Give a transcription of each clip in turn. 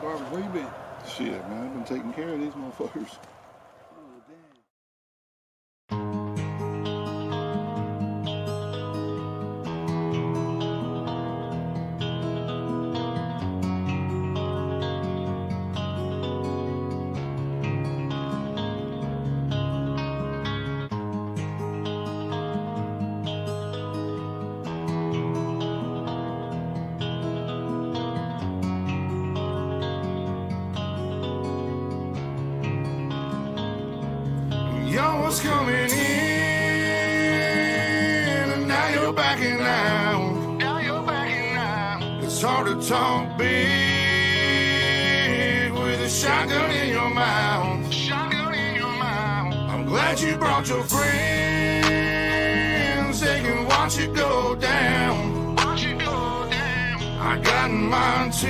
Garbage, where you been? Shit, man, I've been taking care of these motherfuckers. Oh, damn. Y'all was coming in, and now you're backing out. Now you're backing out. It's hard to talk big with a shotgun in your mouth. Shotgun in your mouth. I'm glad you brought your friends. They can watch it go down. Watch it go down. I got mine too.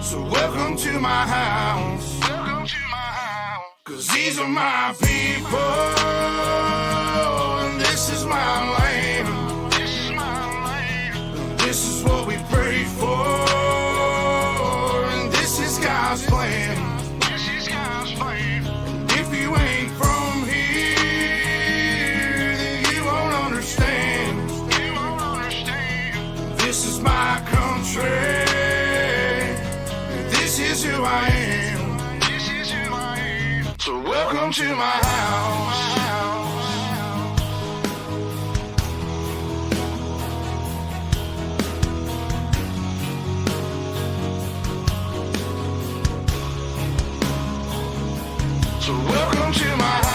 So welcome to my house. Cause these are my people, and this is my land. This is my land. And this is what we pray for, and this is God's plan. This is God's plan. And if you ain't from here, then you won't understand. You won't understand. This is my country, and this is who I am. So welcome to my house. So welcome to my house.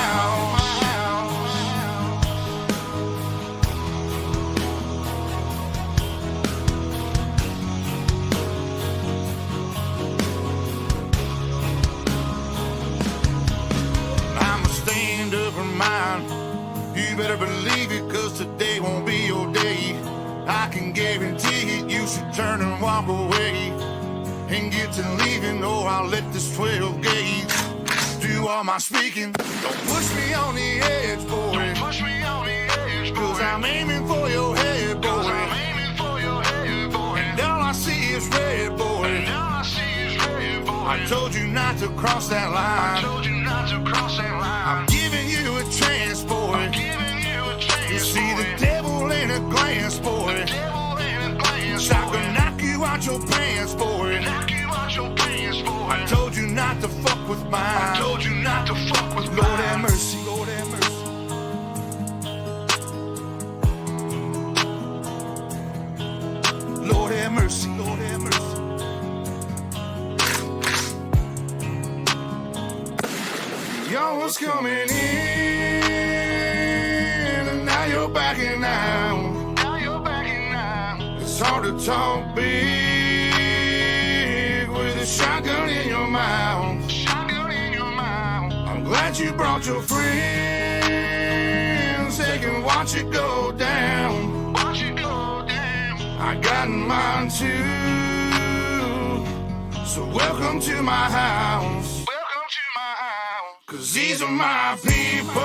Mine. You better believe it, cause today won't be your day. I can guarantee it, you should turn and walk away and get to leaving, or I'll let this 12 gauge do all my speaking. Don't push me on the edge, boy. Don't push me on the edge, boy. Cause I'm aiming for your head, boy. I'm aiming for your head, boy. And all I see is red, boy. And all I see is red, boy. I told you not to cross that line. I told you not to cross that line. I'm giving you a chance, boy. I'm giving you a chance, you see boy. The devil in a glance, boy. The devil in a glance, I can knock you out your pants, boy. Knock you out your pants, boy. I told you not to fuck with mine. I told you not to fuck with mine. Lord have mercy, Lord have mercy. Lord have mercy, Lord have mercy. Y'all was coming in, and now you're backing out. Now you're backing out. It's hard to talk big with a shotgun in your mouth. Shotgun in your mouth. I'm glad you brought your friends. They can watch it go down. Watch it go down. I got mine too. So welcome to my house. Cause these are my people,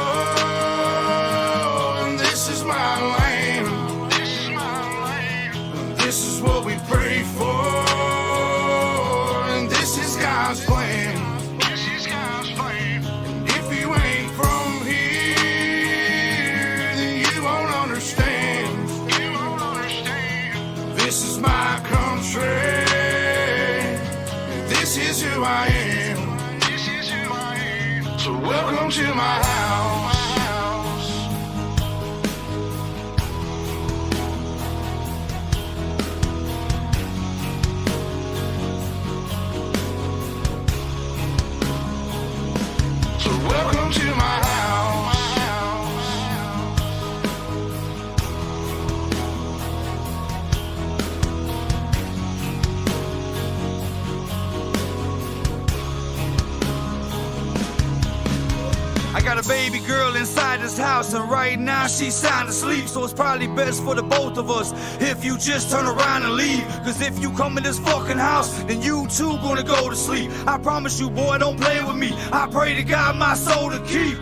and this is my land. This is my land. And this is what we pray for, and this is God's plan. This is God's plan. And if you ain't from here, then you won't understand. You won't understand. This is my country, and this is who I am. So welcome to my house. So welcome to my house. I got a baby girl inside this house, and right now she's sound asleep. So it's probably best for the both of us if you just turn around and leave. Cause if you come in this fucking house, then you too gonna go to sleep. I promise you, boy, don't play with me. I pray to God my soul to keep.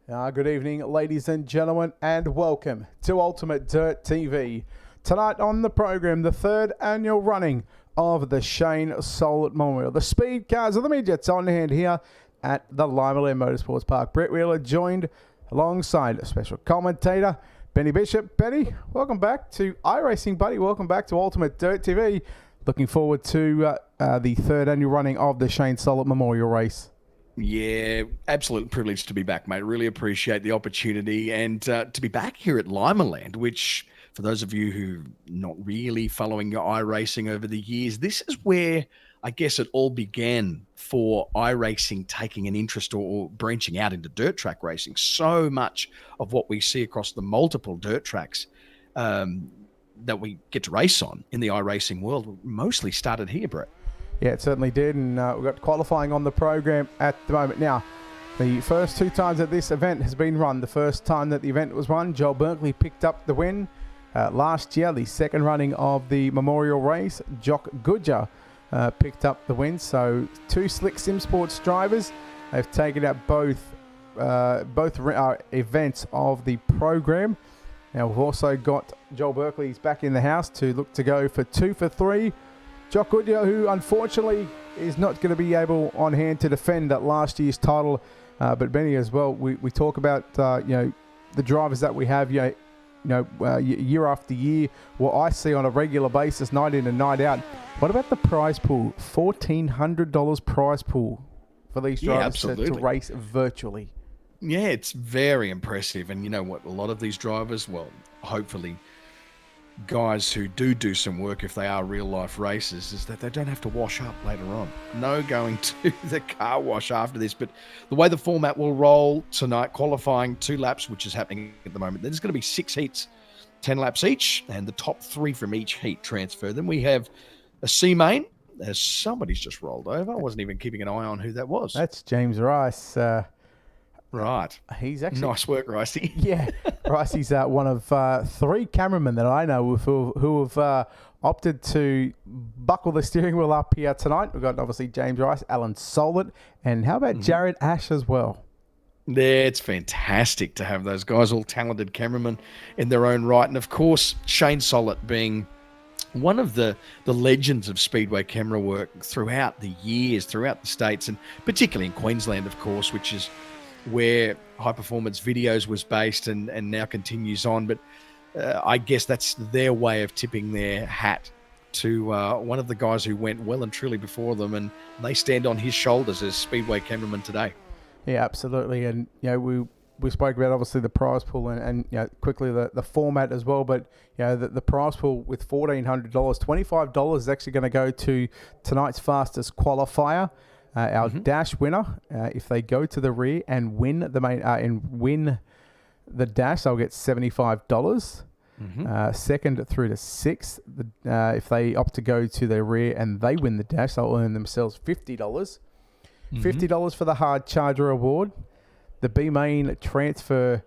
Good evening, ladies and gentlemen, and welcome to Ultimate Dirt TV. Tonight on the program, the third annual running of the Shane Sollitt Memorial. The Speedcars of the Midgets on hand here at the Limaland Motorsports Park. Brett Wheeler joined alongside a special commentator, Benny Bishop. Benny, welcome back to iRacing, buddy. Welcome back to Ultimate Dirt TV. Looking forward to the third annual running of the Shane Sollitt Memorial Race. Yeah, absolute privilege to be back, mate. Really appreciate the opportunity and to be back here at Limaland, which, for those of you who not really following your iRacing over the years, this is where I guess it all began for iRacing taking an interest or branching out into dirt track racing. So much of what we see across the multiple dirt tracks that we get to race on in the iRacing world mostly started here, Brett. Yeah, it certainly did, and we've got qualifying on the program at the moment. Now, the first two times that this event has been run, the first time that the event was run, Joel Berkeley picked up the win. Last year, the second running of the Memorial Race, Jock Goodger picked up the win. So two Slick Sim Sports drivers have taken out both events of the program. Now, we've also got Joel Berkeley's back in the house to look to go for 2 for 3. Jock Goodyer, who unfortunately is not going to be able on hand to defend that last year's title, but Benny as well. We talk about the drivers that we have, year after year. What I see on a regular basis, night in and night out. What about the prize pool? $1,400 prize pool for these drivers to race virtually. Yeah, it's very impressive, and you know what? A lot of these drivers, well, hopefully, guys who do some work if they are real life racers, is that they don't have to wash up later on. No going to the car wash after this, but the way the format will roll tonight, qualifying 2 laps, which is happening at the moment, there's going to be 6 heats, 10 laps each, and the top 3 from each heat transfer. Then we have a C main, as somebody's just rolled over. I wasn't even keeping an eye on who that was. That's James Rice. Right. He's actually... Nice work, Ricey. Yeah. Ricey's one of 3 cameramen that I know who have opted to buckle the steering wheel up here tonight. We've got, obviously, James Rice, Alan Sollitt, and how about Jared Ash as well? Yeah, it's fantastic to have those guys, all talented cameramen in their own right. And, of course, Shane Sollitt being one of the legends of speedway camera work throughout the years, throughout the states, and particularly in Queensland, of course, which is where High Performance Videos was based and now continues on. But I guess that's their way of tipping their hat to one of the guys who went well and truly before them, and they stand on his shoulders as speedway cameraman today. Yeah, absolutely. And we spoke about obviously the prize pool and quickly the format as well, but the prize pool with $1,400, $25 is actually going to go to tonight's fastest qualifier. Our dash winner, if they go to the rear and win the main win the dash, they'll get $75. Second through to 6th, if they opt to go to the rear and they win the dash, they'll earn themselves $50. $50 for the hard charger award. The B main transfer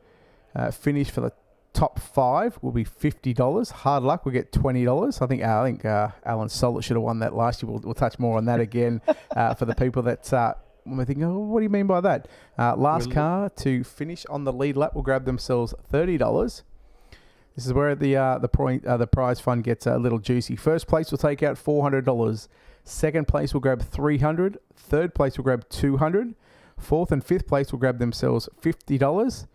finish for the top 5 will be $50. Hard luck will get $20. I think Alan Sollitt should have won that last year. We'll touch more on that again for the people that we're thinking, oh, what do you mean by that? Last car to finish on the lead lap will grab themselves $30. This is where the prize fund gets a little juicy. First place will take out $400. Second place will grab $300. Third place will grab $200. Fourth and fifth place will grab themselves $50.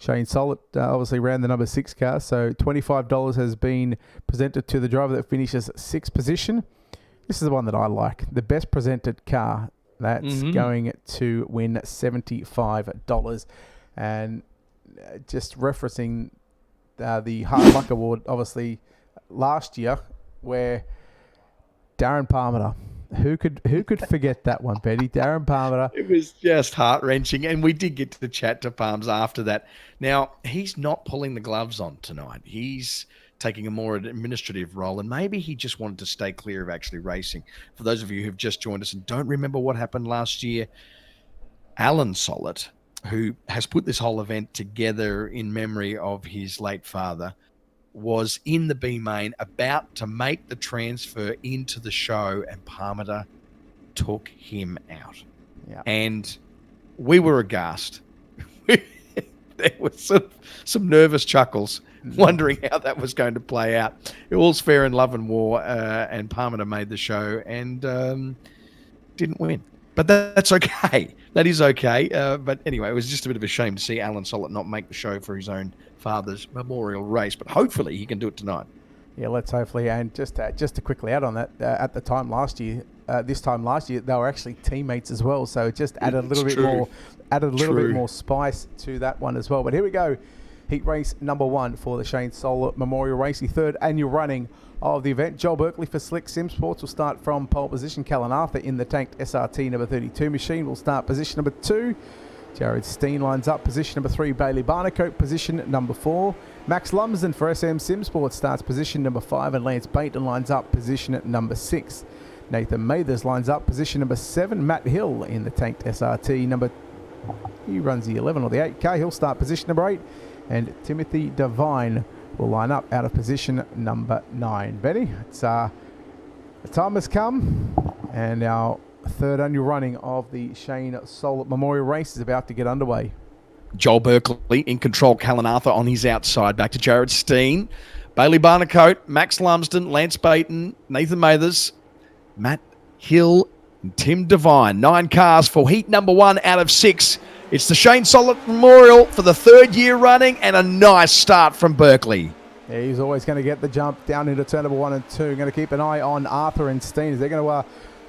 Shane Sollitt obviously ran the number 6 car, so $25 has been presented to the driver that finishes 6th position. This is the one that I like, the best presented car. That's going to win $75. And just referencing the Hard Luck Award, obviously last year, where Darren Parmenter. Who could forget that one, Betty? Darren Parmenter. It was just heart-wrenching, and we did get to chat to Palms after that. Now, he's not pulling the gloves on tonight. He's taking a more administrative role, and maybe he just wanted to stay clear of actually racing. For those of you who've just joined us and don't remember what happened last year, Alan Sollitt, who has put this whole event together in memory of his late father, was in the B main about to make the transfer into the show, and Parmenter took him out. Yeah. And we were aghast. there was some nervous chuckles, wondering how that was going to play out. It was fair in love and war, and Parmenter made the show and didn't win. But that's okay. That is okay. But anyway, it was just a bit of a shame to see Alan Sollitt not make the show for his own father's memorial race. But hopefully he can do it tonight. Yeah, let's hopefully. And just to quickly add on that, at the time last year, this time last year, they were actually teammates as well. So it just added a little bit more, bit more spice to that one as well. But here we go. Heat race number 1 for the Shane Sollitt Memorial Race, the 3rd annual running of the event. Joel Berkeley for Slick Sim Sports will start from pole position. Callan Arthur in the tanked SRT number 32 machine will start position number 2. Jared Steen lines up position number 3. Bailey Barnacote position number 4. Max Lumsden for SM Sim Sports starts position number 5, and Lance Bainton lines up position at number 6. Nathan Mathers lines up position number 7. Matt Hill in the tanked SRT he runs the 11 or the 8K. He'll start position number 8. And Timothy Devine will line up out of position number 9. Benny, it's the time has come, and our 3rd annual running of the Shane Sollitt Memorial Race is about to get underway. Joel Berkeley in control, Callan Arthur on his outside, back to Jared Steen, Bailey Barnacote, Max Lumsden, Lance Bainton, Nathan Mathers, Matt Hill, and Tim Devine. 9 cars for heat number 1 out of 6. It's the Shane Sollitt Memorial for the 3rd year running, and a nice start from Berkeley. Yeah, he's always going to get the jump down into turn number 1 and 2. Going to keep an eye on Arthur and Steen as they're going to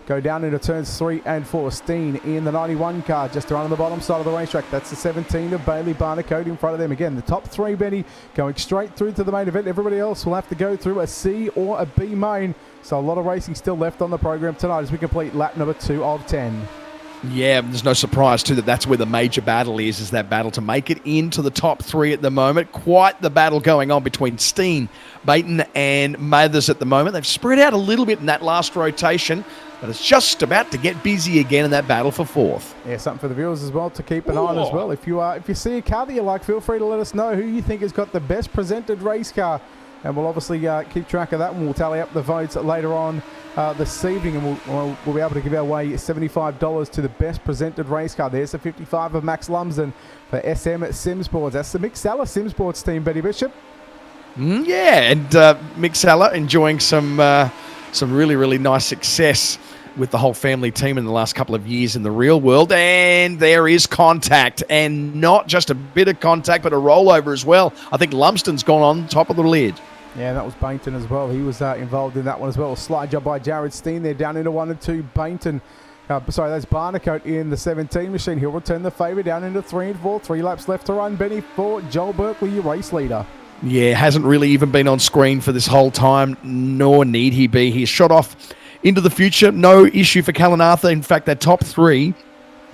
go down into turns 3 and 4. Steen in the 91 car just around on the bottom side of the racetrack. That's the 17 of Bailey Barnacote in front of them. Again, the top 3, Benny, going straight through to the main event. Everybody else will have to go through a C or a B main. So a lot of racing still left on the program tonight as we complete lap number 2 of 10. Yeah, there's no surprise too that that's where the major battle is that battle to make it into the top 3 at the moment. Quite the battle going on between Steen, Bainton and Mathers at the moment. They've spread out a little bit in that last rotation, but it's just about to get busy again in that battle for 4th. Yeah, something for the viewers as well to keep an eye on as well. If you see a car that you like, feel free to let us know who you think has got the best presented race car. And we'll obviously keep track of that one. We'll tally up the votes later on this evening, and we'll be able to give away $75 to the best presented race car. There's the 55 of Max Lumsden for SM Sim Sports. That's the Mick Saller Sim Sports team, Betty Bishop. Yeah, and Mick Saller enjoying some really, really nice success with the whole family team in the last couple of years in the real world. And there is contact, and not just a bit of contact, but a rollover as well. I think Lumsden's gone on top of the lid. Yeah, that was Bainton as well. He was involved in that one as well. Slide job by Jared Steen there, down into 1 and 2. Bainton, that's Barnacote in the 17 machine. He'll return the favour down into 3 and 4. 3 laps left to run. Benny for Joel Berkeley, your race leader. Yeah, hasn't really even been on screen for this whole time, nor need he be. He's shot off into the future. No issue for Callan Arthur. In fact, that top 3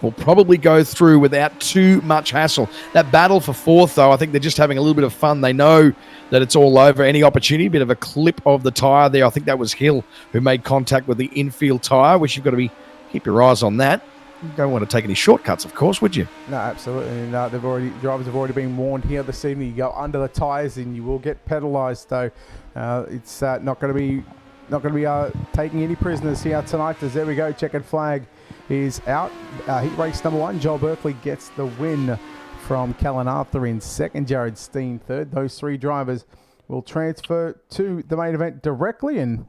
will probably go through without too much hassle. That battle for 4th, though, I think they're just having a little bit of fun. They know that it's all over. Any opportunity, a bit of a clip of the tyre there. I think that was Hill who made contact with the infield tyre, which you've got to keep your eyes on that. You don't want to take any shortcuts, of course, would you? No, absolutely. And drivers have already been warned here this evening. You go under the tyres and you will get penalised. So it's not going to be taking any prisoners here tonight. As there we go, checkered flag is out. Heat race number 1, Joel Berkeley gets the win from Callan Arthur in 2nd, Jared Steen 3rd. Those 3 drivers will transfer to the main event directly, and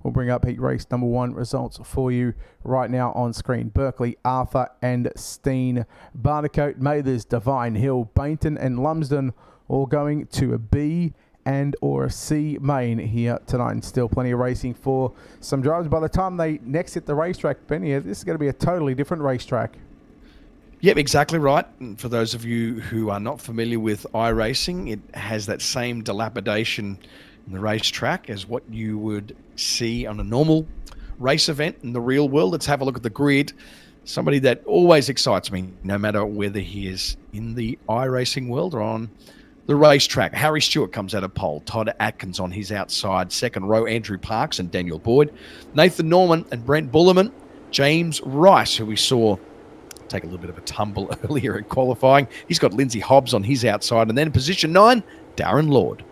we'll bring up heat race number 1 results for you right now on screen. Berkeley, Arthur and Steen, Barnacote, Mathers, Devine, Hill, Bainton and Lumsden all going to a B and or a C main here tonight, and still plenty of racing for some drivers. By the time they next hit the racetrack, Benny, this is going to be a totally different racetrack. Yep, exactly right. And for those of you who are not familiar with iRacing, it has that same dilapidation in the racetrack as what you would see on a normal race event in the real world. Let's have a look at the grid. Somebody that always excites me, no matter whether he is in the iRacing world or on the racetrack. Harry Stewart comes out of pole. Todd Atkins on his outside. Second row, Andrew Parks and Daniel Boyd. Nathan Norman and Brent Bullerman. James Rice, who we saw take a little bit of a tumble earlier in qualifying. He's got Lindsay Hobbs on his outside. And then in position 9, Darren Lord.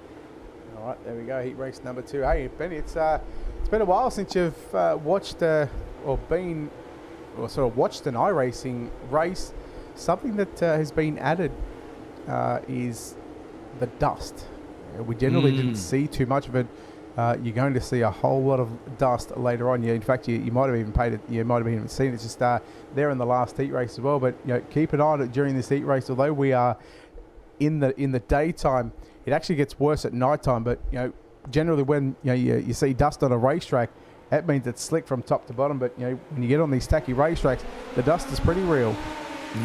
All right, there we go. Heat race number 2. Hey, Benny, it's been a while since you've watched an iRacing race. Something that has been added is the dust. We generally didn't see too much of it. You're going to see a whole lot of dust later on. In fact, you might have even paid it. You might have even seen it just there in the last heat race as well. But keep an eye on it during this heat race. Although we are in the daytime, it actually gets worse at nighttime. But generally when you see dust on a racetrack, that means it's slick from top to bottom. But when you get on these tacky racetracks, the dust is pretty real.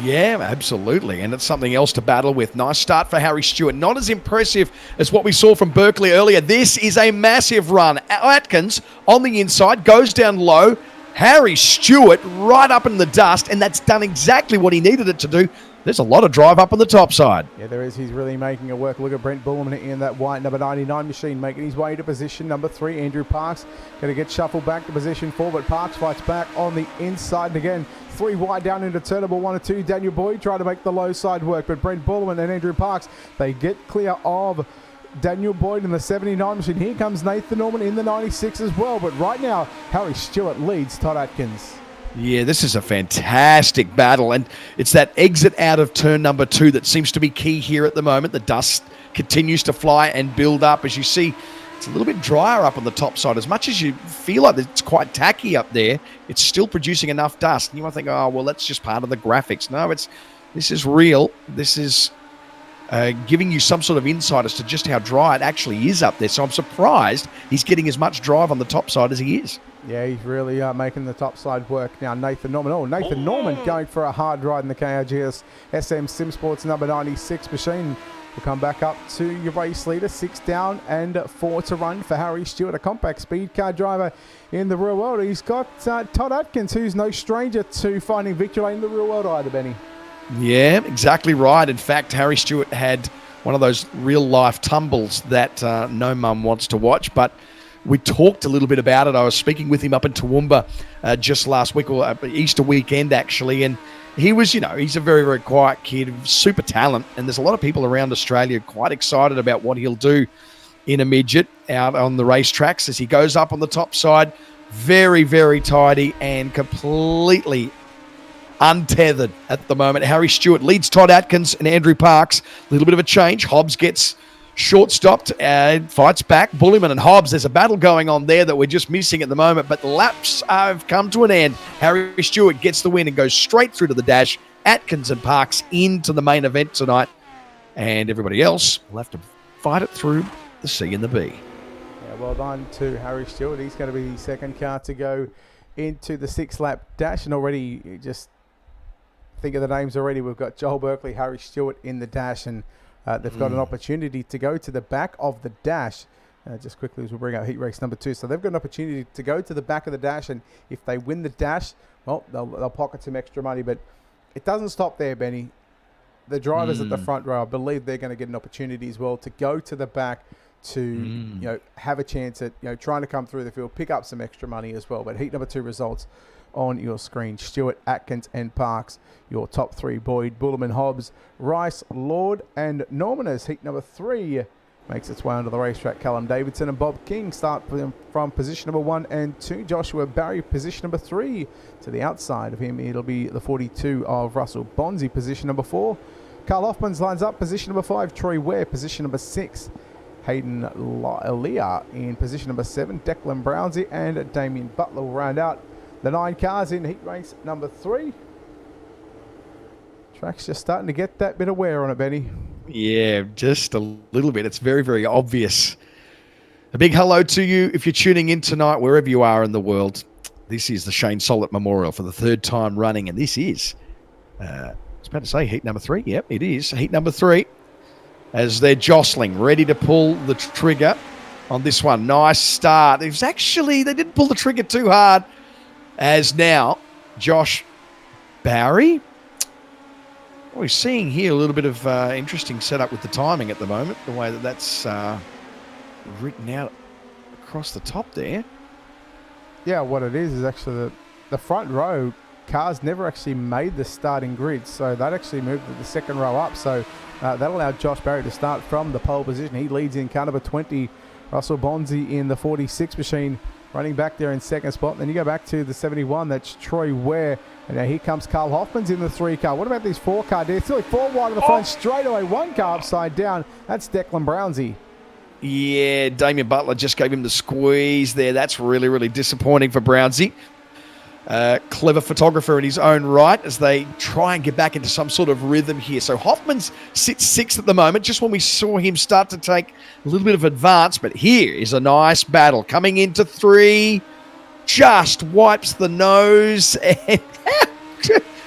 Yeah, absolutely. And it's something else to battle with. Nice start for Harry Stewart. Not as impressive as what we saw from Berkeley earlier. This is a massive run. Atkins on the inside, goes down low. Harry Stewart right up in the dust, and that's done exactly what he needed it to do. There's a lot of drive up on the top side. Yeah, there is. He's really making it work. Look at Brent Bullman in that white number 99 machine, making his way to position number 3. Andrew Parks going to get shuffled back to position 4, but Parks fights back on the inside. And again, 3 wide down into turn number 1 and 2. Daniel Boyd trying to make the low side work, but Brent Bullman and Andrew Parks, they get clear of Daniel Boyd in the 79 machine. Here comes Nathan Norman in the 96 as well. But right now, Harry Stewart leads Todd Atkins. Yeah, this is a fantastic battle, and it's that exit out of turn number 2 that seems to be key here at the moment. The dust continues to fly and build up. As you see, it's a little bit drier up on the top side. As much as you feel like it's quite tacky up there, it's still producing enough dust. And you might think, oh, well, that's just part of the graphics. No, this is real. This is giving you some sort of insight as to just how dry it actually is up there. So I'm surprised he's getting as much drive on the top side as he is. Yeah, he's really making the top side work now. Nathan Norman. Nathan Norman going for a hard ride in the KRGS SM Sim Sports number 96 machine. We'll come back up to your race leader. 6 down and 4 to run for Harry Stewart, a compact speed car driver in the real world. He's got Todd Atkins, who's no stranger to finding victory lane in the real world either, Benny. Yeah, exactly right. In fact, Harry Stewart had one of those real-life tumbles that no mum wants to watch, but we talked a little bit about it. I was speaking with him up in Toowoomba just last week, or Easter weekend, actually, and he was, he's a very, very quiet kid, super talent, and there's a lot of people around Australia quite excited about what he'll do in a midget out on the racetracks as he goes up on the top side. Very, very tidy and completely untethered at the moment. Harry Stewart leads Todd Atkins and Andrew Parks. A little bit of a change. Hobbs gets short-stopped and fights back. Bulliman and Hobbs, there's a battle going on there that we're just missing at the moment, but the laps have come to an end. Harry Stewart gets the win and goes straight through to the dash. Atkins and Parks into the main event tonight, and everybody else will have to fight it through the C and the B. Yeah, well done to Harry Stewart. He's going to be the second car to go into the 6-lap dash, and already just think of the names already. We've got Joel Berkeley, Harry Stewart in the dash, and they've got an opportunity to go to the back of the dash. Just quickly as we'll bring out heat race number 2. So they've got an opportunity to go to the back of the dash, and if they win the dash, well, they'll pocket some extra money. But it doesn't stop there, Benny. The drivers at the front row, I believe they're going to get an opportunity as well to go to the back to have a chance at trying to come through the field, pick up some extra money as well. But heat number 2 results on your screen. Stewart, Atkins and Parks, your top 3. Boyd, Bulliman, Hobbs, Rice, Lord and Norman as heat number 3 makes its way onto the racetrack. Callum Davidson and Bob King start from position number 1 and 2. Joshua Barry, position number 3. To the outside of him, it'll be the 42 of Russell Bonzi, position number 4. Carl Hoffmans lines up, position number 5. Troy Ware, position number 6. Hayden Leah in position number 7. Declan Brownsy and Damien Butler will round out the 9 cars in heat race number 3. Track's just starting to get that bit of wear on it, Benny. Yeah, just a little bit. It's very, very obvious. A big hello to you if you're tuning in tonight, wherever you are in the world. This is the Shane Sollitt Memorial for the 3rd time running, and this is, I was about to say heat number 3. Yep, it is heat number 3. As they're jostling, ready to pull the trigger on this one. Nice start. It was actually, they didn't pull the trigger too hard. As now, Josh Barry. We're seeing here a little bit of interesting setup with the timing at the moment, the way that's written out across the top there. Yeah, what it is actually the front row cars never actually made the starting grid, so that actually moved the second row up. So that allowed Josh Barry to start from the pole position. He leads in car number 20. Russell Bonzi in the 46 machine, running back there in second spot. Then you go back to the 71. That's Troy Ware And now here comes Carl Hoffman's in the 3 car. What about this 4 car? There's still 4 wide in the front straight away. 1 car upside down. That's Declan Brownsy. Yeah, Damien Butler just gave him the squeeze there. That's really, really disappointing for Brownsy. Clever photographer in his own right as they try and get back into some sort of rhythm here. So Hoffman's sits 6th at the moment, just when we saw him start to take a little bit of advance. But here is a nice battle coming into 3. Just wipes the nose. And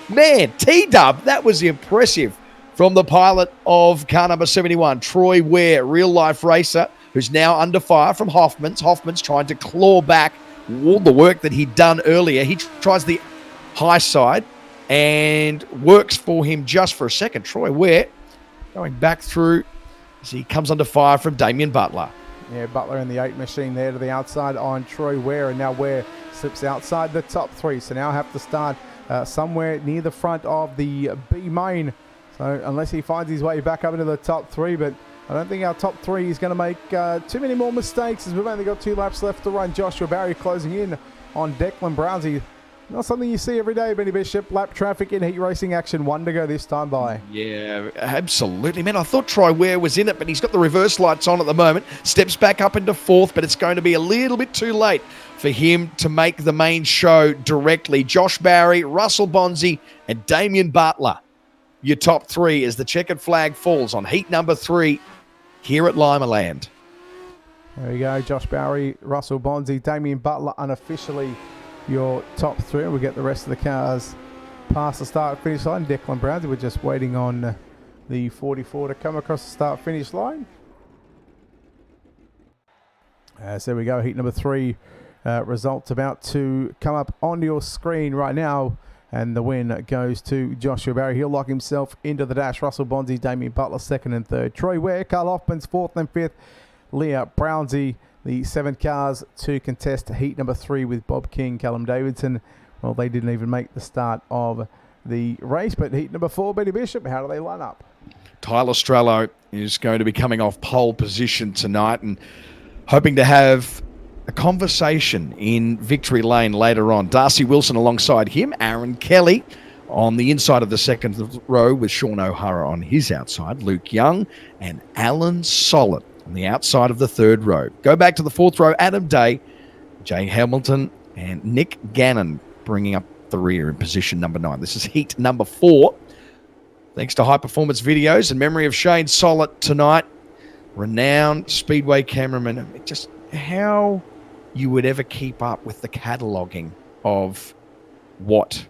man, T-Dub, that was impressive from the pilot of car number 71, Troy Ware, real-life racer, who's now under fire from Hoffman's. Hoffman's trying to claw back all the work that he'd done earlier. He tries the high side and works for him just for a second. Troy Ware going back through as he comes under fire from Damien Butler. Yeah, Butler in the 8 machine there to the outside on Troy Ware, and now Ware slips outside the top 3. So now have to start somewhere near the front of the B main. So unless he finds his way back up into the top 3, but I don't think our top 3 is going to make too many more mistakes as we've only got 2 laps left to run. Joshua Barry closing in on Declan Brownsy. Not something you see every day, Benny Bishop. Lap traffic in heat racing action. 1 to go this time by. Yeah, absolutely. Man, I thought Troy Ware was in it, but he's got the reverse lights on at the moment. Steps back up into 4th, but it's going to be a little bit too late for him to make the main show directly. Josh Barry, Russell Bonzi, and Damien Butler, your top 3 as the checkered flag falls on heat number 3 here at Limaland. There we go. Josh Barry, Russell Bonzi, Damien Butler unofficially your top 3. We'll get the rest of the cars past the start-finish line. Declan Brownsy, we're just waiting on the 44 to come across the start-finish line. So there we go. Heat number 3 results about to come up on your screen right now. And the win goes to Joshua Barry. He'll lock himself into the dash. Russell Bonzi, Damien Butler, 2nd and 3rd. Troy Ware, Carl Hoffman's 4th and 5th. Leah Brownsy, the 7 cars to contest heat number 3 with Bob King, Callum Davidson. Well, they didn't even make the start of the race. But heat number 4, Benny Bishop, how do they line up? Tyler Strello is going to be coming off pole position tonight and hoping to have a conversation in victory lane later on. Darcy Wilson alongside him. Aaron Kelly on the inside of the 2nd row with Sean O'Hara on his outside. Luke Young and Alan Sollitt on the outside of the 3rd row. Go back to the 4th row. Adam Day, Jay Hamilton, and Nick Gannon bringing up the rear in position number 9. This is heat number 4. Thanks to High Performance Videos and memory of Shane Sollitt tonight. Renowned Speedway cameraman. Just how you would ever keep up with the cataloguing of what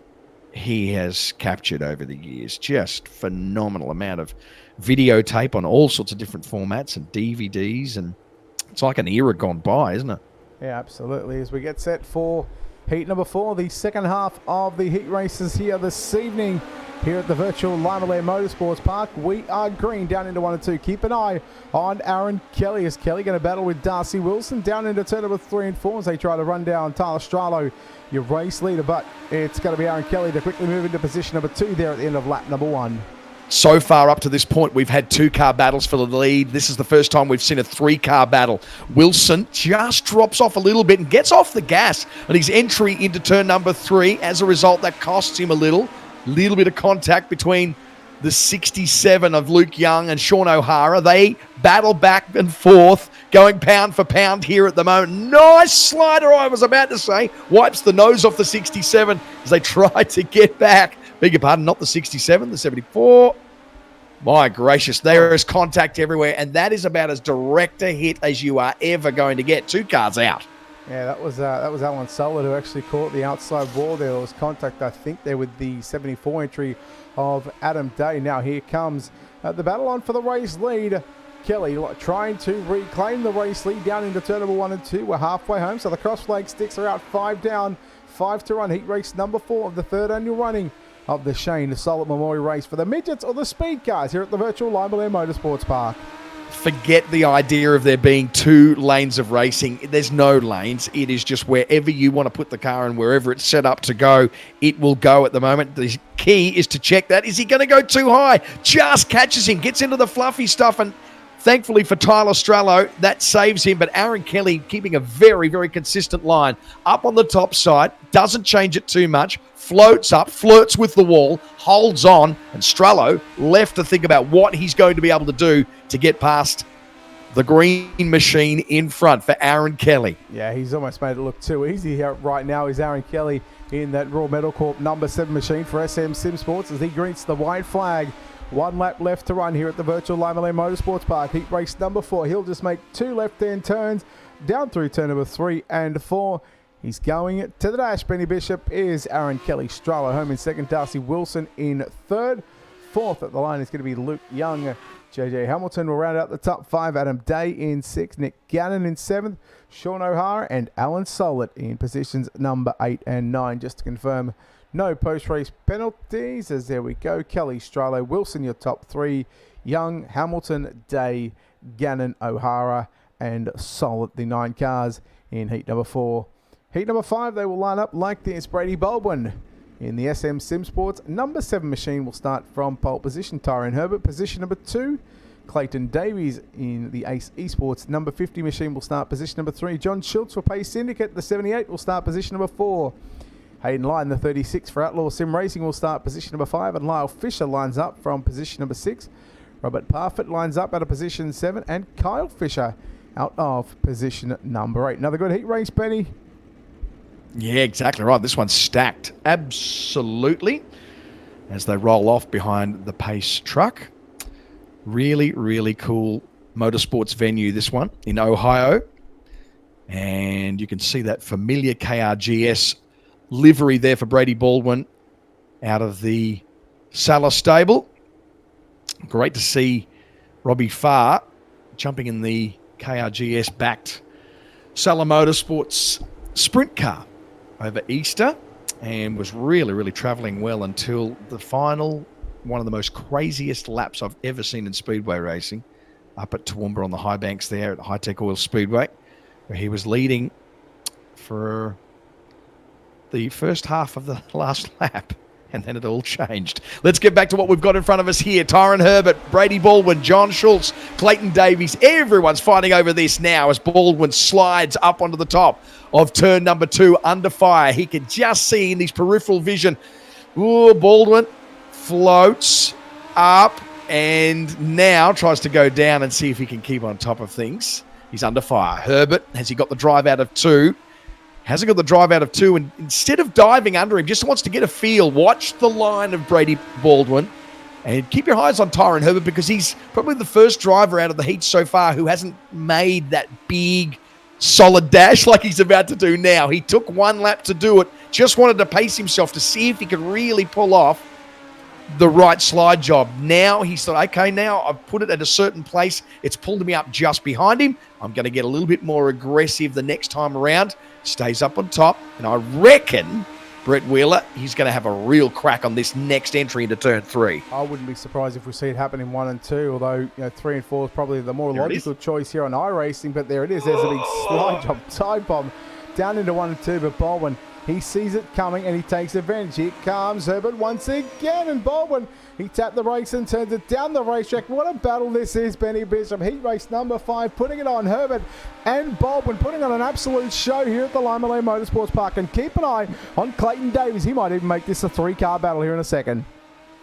he has captured over the years. Just phenomenal amount of videotape on all sorts of different formats and DVDs, and it's like an era gone by, isn't it? Yeah, absolutely. As we get set for heat number 4, the second half of the heat races here this evening here at the virtual Limaland Motorsports Park. We are green down into 1 and 2. Keep an eye on Aaron Kelly. Is Kelly going to battle with Darcy Wilson down into turn number 3 and 4 as they try to run down Tyler Stralo, your race leader, but it's going to be Aaron Kelly to quickly move into position number 2 there at the end of lap number 1. So far up to this point, we've had 2-car battles for the lead. This is the first time we've seen a 3-car battle. Wilson just drops off a little bit and gets off the gas on his entry into turn number 3. As a result, that costs him a little bit of contact between the 67 of Luke Young and Sean O'Hara. They battle back and forth, going pound for pound here at the moment. Nice slider, I was about to say. Wipes the nose off the 67 as they try to get back. Beg your pardon, not the 67, the 74. My gracious, there is contact everywhere, and that is about as direct a hit as you are ever going to get. 2 cars out. Yeah, that was Alan Sollitt who actually caught the outside wall there. There was contact, I think, there with the 74 entry of Adam Day. Now here comes the battle on for the race lead. Kelly trying to reclaim the race lead down into turn number 1 and 2. We're halfway home, so the cross flag sticks are out. 5 down, 5 to run. Heat race number 4 of the 3rd annual running of the Shane Sollitt Memorial Race for the Midgets or the Speedcars here at the virtual Limaland Motorsports Park. Forget the idea of there being 2 lanes of racing. There's no lanes. It is just wherever you want to put the car and wherever it's set up to go, it will go at the moment. The key is to check that. Is he going to go too high? Just catches him, gets into the fluffy stuff, and Thankfully for Tyler Strallo, that saves him, but Aaron Kelly keeping a very, very consistent line. Up on the top side, doesn't change it too much, floats up, flirts with the wall, holds on, and Strallo left to think about what he's going to be able to do to get past the green machine in front for Aaron Kelly. Yeah, he's almost made it look too easy here right now. Is Aaron Kelly in that Raw Metal Corp number 7 machine for SM Sim Sports as he greets the white flag. 1 lap left to run here at the virtual Limaland Motorsports Park. Heat race number 4. He'll just make 2 left-hand turns down through turn number 3 and 4. He's going to the dash. Benny Bishop is Aaron Kelly. Strallo home in second. Darcy Wilson in third. Fourth at the line is going to be Luke Young. JJ Hamilton will round out the top 5. Adam Day in 6th. Nick Gannon in 7th. Sean O'Hara and Alan Sollitt in positions number 8 and 9. Just to confirm, no post-race penalties, as there we go. Kelly, Strallo, Wilson, your top 3. Young, Hamilton, Day, Gannon, O'Hara, and Solid, the 9 cars in heat number 4. Heat number 5, they will line up like this. Brady Baldwin in the SM Sim Sports number 7 machine will start from pole position. Tyrone Herbert, position number 2. Clayton Davies in the Ace Esports number 50 machine will start position number 3. John Schultz for Pace Syndicate, the 78, will start position number 4. Hayden Lyon, the 36 for Outlaw Sim Racing, will start position number 5. And Lyle Fisher lines up from position number 6. Robert Parfitt lines up out of position 7. And Kyle Fisher out of position number 8. Another good heat race, Benny. Yeah, exactly right. This one's stacked. Absolutely. As they roll off behind the Pace truck. Really, really cool motorsports venue, this one, in Ohio. And you can see that familiar KRGS livery there for Brady Baldwin out of the Salah stable. Great to see Robbie Farr jumping in the KRGS-backed Salah Motorsports sprint car over Easter, and was really, really travelling well until the final, one of the most craziest laps I've ever seen in speedway racing, up at Toowoomba on the high banks there at High Tech Oil Speedway, where he was leading for the first half of the last lap, and then it all changed. Let's get back to what we've got in front of us here. Tyrone Herbert, Brady Baldwin, John Schultz, Clayton Davies. Everyone's fighting over this now as Baldwin slides up onto the top of turn number 2 under fire. He can just see in his peripheral vision. Ooh, Baldwin floats up and now tries to go down and see if he can keep on top of things. He's under fire. Herbert, has he got the drive out of 2? Hasn't got the drive out of 2, and instead of diving under him, just wants to get a feel. Watch the line of Brady Baldwin, and keep your eyes on Tyrone Herbert, because he's probably the first driver out of the heat so far who hasn't made that big, solid dash like he's about to do now. He took 1 lap to do it, just wanted to pace himself to see if he could really pull off the right slide job. Now he's thought, okay, now I've put it at a certain place. It's pulled me up just behind him. I'm going to get a little bit more aggressive the next time around. Stays up on top, and I reckon Brett Wheeler, he's going to have a real crack on this next entry into turn 3. I wouldn't be surprised if we see it happen in 1 and 2, although 3 and 4 is probably the more logical choice here on iRacing. But there it is. There's a big slide job, side bomb down into 1 and 2. But Baldwin, he sees it coming and he takes advantage. Here comes Herbert once again, and Baldwin, he tapped the brakes and turns it down the racetrack. What a battle this is, Benny Bishop. Heat race number 5, putting it on. Herbert and Baldwin putting on an absolute show here at the Limaland Motorsports Park. And keep an eye on Clayton Davies. He might even make this a 3-car battle here in a second.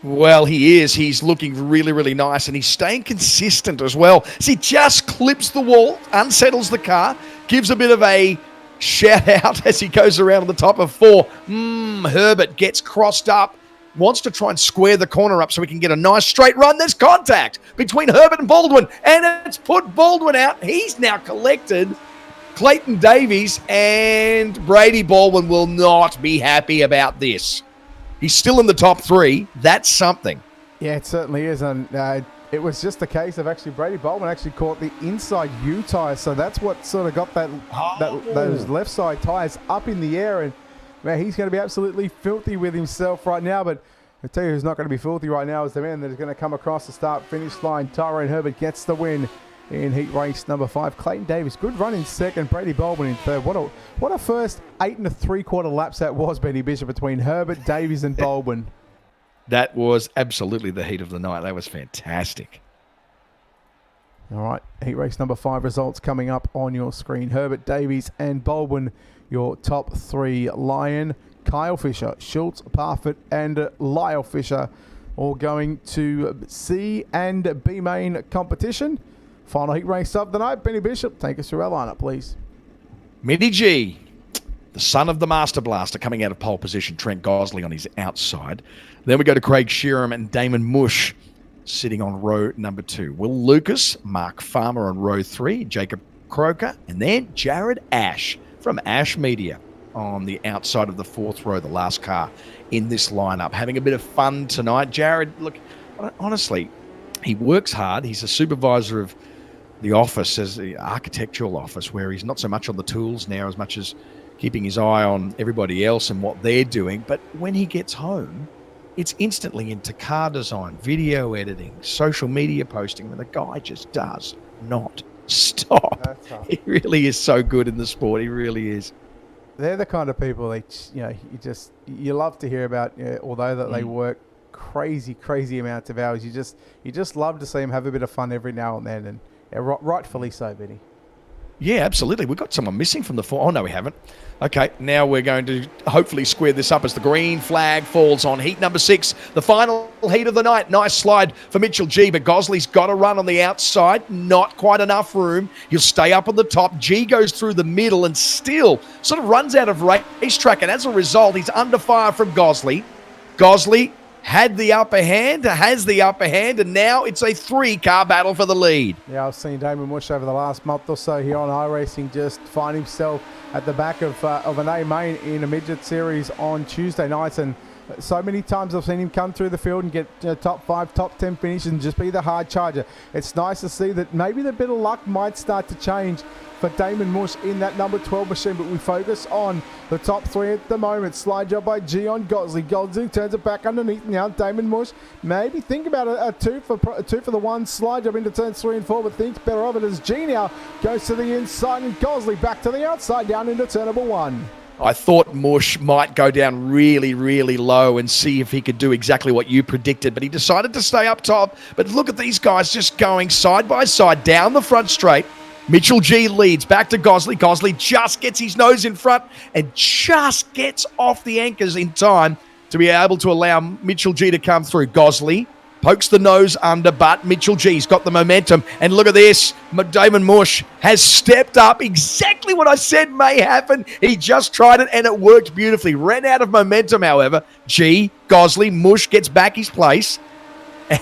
Well, he is. He's looking really, really nice, and he's staying consistent as well. So he just clips the wall, unsettles the car, gives a bit of a shout out as he goes around on the top of 4. Herbert gets crossed up, wants to try and square the corner up so we can get a nice straight run. There's contact between Herbert and Baldwin, and it's put Baldwin out. He's now collected Clayton Davies, and Brady Baldwin will not be happy about this. He's still in the top 3. That's something. Yeah, it certainly is. And it was just a case of actually Brady Baldwin actually caught the inside U tire. So that's what sort of got those left side tires up in the air. And man, he's going to be absolutely filthy with himself right now. But I'll tell you who's not going to be filthy right now is the man that is going to come across the start-finish line. Tyrone Herbert gets the win in heat race number 5. Clayton Davis, good run in second. Brady Baldwin in third. What a first 8 3/4 laps that was, Benny Bishop, between Herbert, Davies and Baldwin. That was absolutely the heat of the night. That was fantastic. All right, heat race number 5 results coming up on your screen. Herbert, Davies and Baldwin, your top 3. Lyon, Kyle Fisher, Schultz, Parfitt and Lyle Fisher, all going to C and B main competition. Final heat race of the night. Benny Bishop, take us through our lineup, please. Mitty G, the son of the Master Blaster, coming out of pole position. Trent Gosley on his outside. Then we go to Craig Sheeran and Damon Mush sitting on row number 2. Will Lucas, Mark Farmer on row 3, Jacob Croker, and then Jared Ash from Ash Media on the outside of the 4th row, the last car in this lineup. Having a bit of fun tonight. Jared, look, honestly, he works hard. He's a supervisor of the office, as the architectural office, where he's not so much on the tools now as much as keeping his eye on everybody else and what they're doing. But when he gets home, it's instantly into car design, video editing, social media posting, and the guy just does not stop. He really is so good in the sport. He really is. They're the kind of people that, you love to hear about, although that they work crazy amounts of hours. You just love to see them have a bit of fun every now and then, and rightfully so, Benny. Yeah, absolutely. We've got someone missing from the 4. Oh, no, we haven't. Okay, now we're going to hopefully square this up as the green flag falls on heat number 6, the final heat of the night. Nice slide for Mitchell G, but Gosley's got to run on the outside. Not quite enough room. He'll stay up on the top. G goes through the middle and still sort of runs out of racetrack, and as a result, he's under fire from Gosley. Gosley has the upper hand, and now it's a 3-car battle for the lead. Yeah, I've seen Damon Mush over the last month or so here on iRacing just find himself at the back of an A main in a midget series on Tuesday nights, and so many times I've seen him come through the field and get top 5, top 10 finishes and just be the hard charger. It's nice to see that maybe the bit of luck might start to change for Damon Mush in that number 12 machine, but we focus on the top 3 at the moment. Slide job by G on Gosley. Gosley turns it back underneath now. Damon Mush maybe think about a 2 for the 1 slide job into turns 3 and 4, but thinks better of it as G now goes to the inside and Gosley back to the outside down into turn number 1. I thought Mush might go down really low and see if he could do exactly what you predicted, but he decided to stay up top. But look at these guys just going side by side down the front straight. Mitchell G leads back to Gosley. Gosley just gets his nose in front and just gets off the anchors in time to be able to allow Mitchell G to come through. Gosley pokes the nose under, but Mitchell G's got the momentum. And look at this. Damon Mush has stepped up. Exactly what I said may happen. He just tried it and it worked beautifully. Ran out of momentum, however. G, Gosley, Mush gets back his place.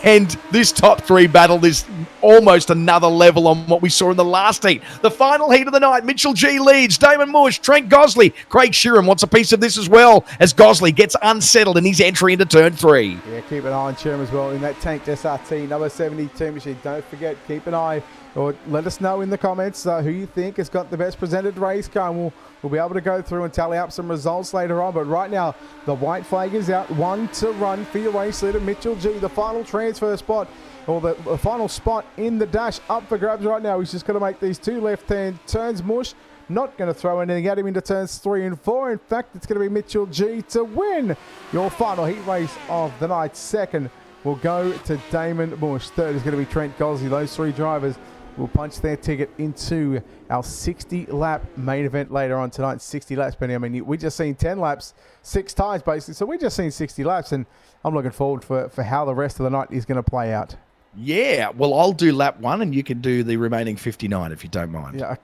And this top 3 battle is almost another level on what we saw in the last heat. The final heat of the night, Mitchell G leads, Damon Mush, Trent Gosley. Craig Sheeran wants a piece of this as well as Gosley gets unsettled in his entry into turn 3. Yeah, keep an eye on Sheeran as well in that Tank SRT number 72 machine. Don't forget, keep an eye, or let us know in the comments who you think has got the best presented race car, and we'll be able to go through and tally up some results later on. But right now, the white flag is out. 1 to run for your race leader, Mitchell G. The final transfer spot, or the final spot in the dash up for grabs right now. He's just going to make these 2 left-hand turns. Mush not going to throw anything at him into turns 3 and 4. In fact, it's going to be Mitchell G to win your final heat race of the night. Second will go to Damon Mush. Third is going to be Trent Gosley. Those 3 drivers will punch their ticket into our 60-lap main event later on tonight. 60 laps, Benny. I mean, we just seen 10 laps 6 times, basically. So we just seen 60 laps, and I'm looking forward for how the rest of the night is going to play out. Yeah, well, I'll do lap 1, and you can do the remaining 59 if you don't mind. Yeah,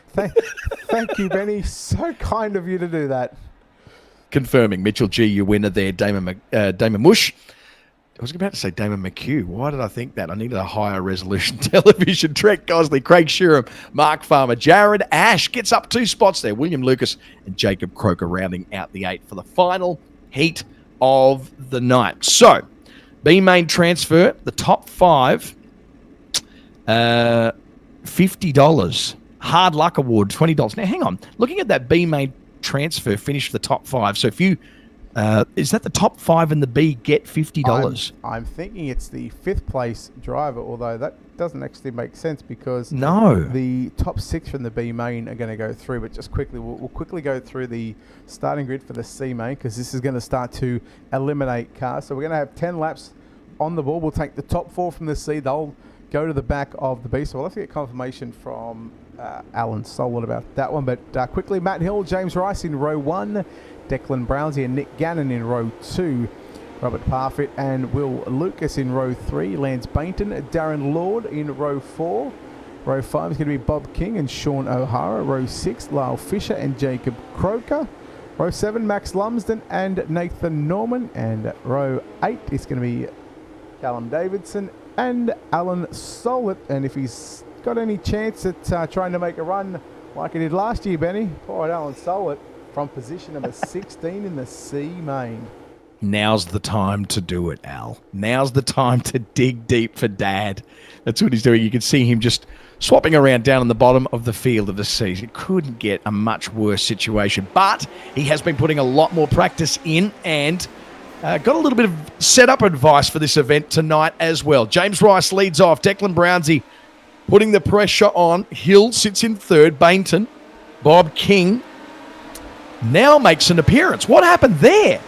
thank you, Benny. So kind of you to do that. Confirming, Mitchell G, your winner there. Damon Mush. I was about to say Damon McHugh. Why did I think that? I needed a higher resolution television. Trent Gosley, Craig Sheeran, Mark Farmer, Jared Ash gets up 2 spots there. William Lucas and Jacob Croker rounding out the 8 for the final heat of the night. So, B main transfer, the top 5, $50. Hard luck award, $20. Now, hang on. Looking at that B main transfer, finish the top 5. So if you is that the top 5 in the B get $50? I'm thinking it's the 5th place driver, although that doesn't actually make sense because the top 6 from the B main are going to go through. But just quickly, we'll quickly go through the starting grid for the C main because this is going to start to eliminate cars. So we're going to have 10 laps on the ball. We'll take the top 4 from the C. They'll go to the back of the B. So we'll have to get confirmation from Alan Sollitt about that one. But quickly, Matt Hill, James Rice in row 1, Declan Brownsy and Nick Gannon in row 2, Robert Parfitt and Will Lucas in row 3, Lance Bainton, Darren Lord in row 4. Row 5 is going to be Bob King and Sean O'Hara. Row 6, Lyle Fisher and Jacob Croker. Row 7, Max Lumsden and Nathan Norman. And row 8 is going to be Callum Davidson and Alan Sollitt. And if he's got any chance at trying to make a run like he did last year, Benny, poor old Alan Sollitt from position number 16 in the C main. Now's the time to do it, Al. Now's the time to dig deep for Dad. That's what he's doing. You can see him just swapping around down in the bottom of the field of the seas. It couldn't get a much worse situation. But he has been putting a lot more practice in and got a little bit of setup advice for this event tonight as well. James Rice leads off. Declan Brownsy putting the pressure on. Hill sits in third. Bainton. Bob King now makes an appearance. What happened there?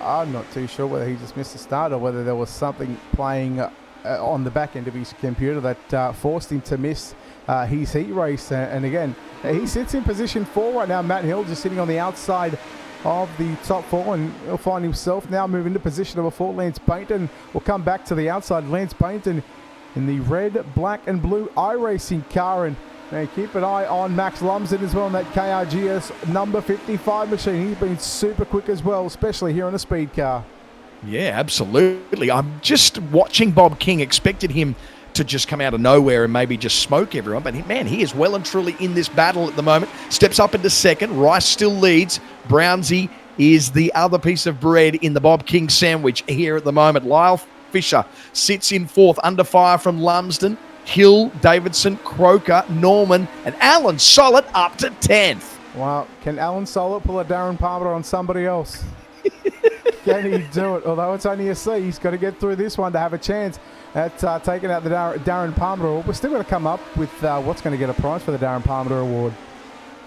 I'm not too sure whether he just missed the start or whether there was something playing on the back end of his computer that forced him to miss his heat race. And again, he sits in position 4 right now. Matt Hill just sitting on the outside of the top 4, and he'll find himself now moving to position number 4. Lance Bainton will come back to the outside. Lance Bainton in the red, black and blue iRacing car. And keep an eye on Max Lumsden as well in that KRGS number 55 machine. He's been super quick as well, especially here on a speed car. Yeah, absolutely. I'm just watching Bob King, expected him to just come out of nowhere and maybe just smoke everyone. But, man, he is well and truly in this battle at the moment. Steps up into second. Rice still leads. Brownsy is the other piece of bread in the Bob King sandwich here at the moment. Lyle Fisher sits in fourth, under fire from Lumsden. Hill, Davidson, Croker, Norman, and Alan Sollitt up to 10th. Wow. Can Alan Sollitt pull a Darren Palmer on somebody else? Can he do it? Although it's only a C, he's got to get through this one to have a chance at taking out the Darren Palmer Award. We're still going to come up with what's going to get a prize for the Darren Palmer Award.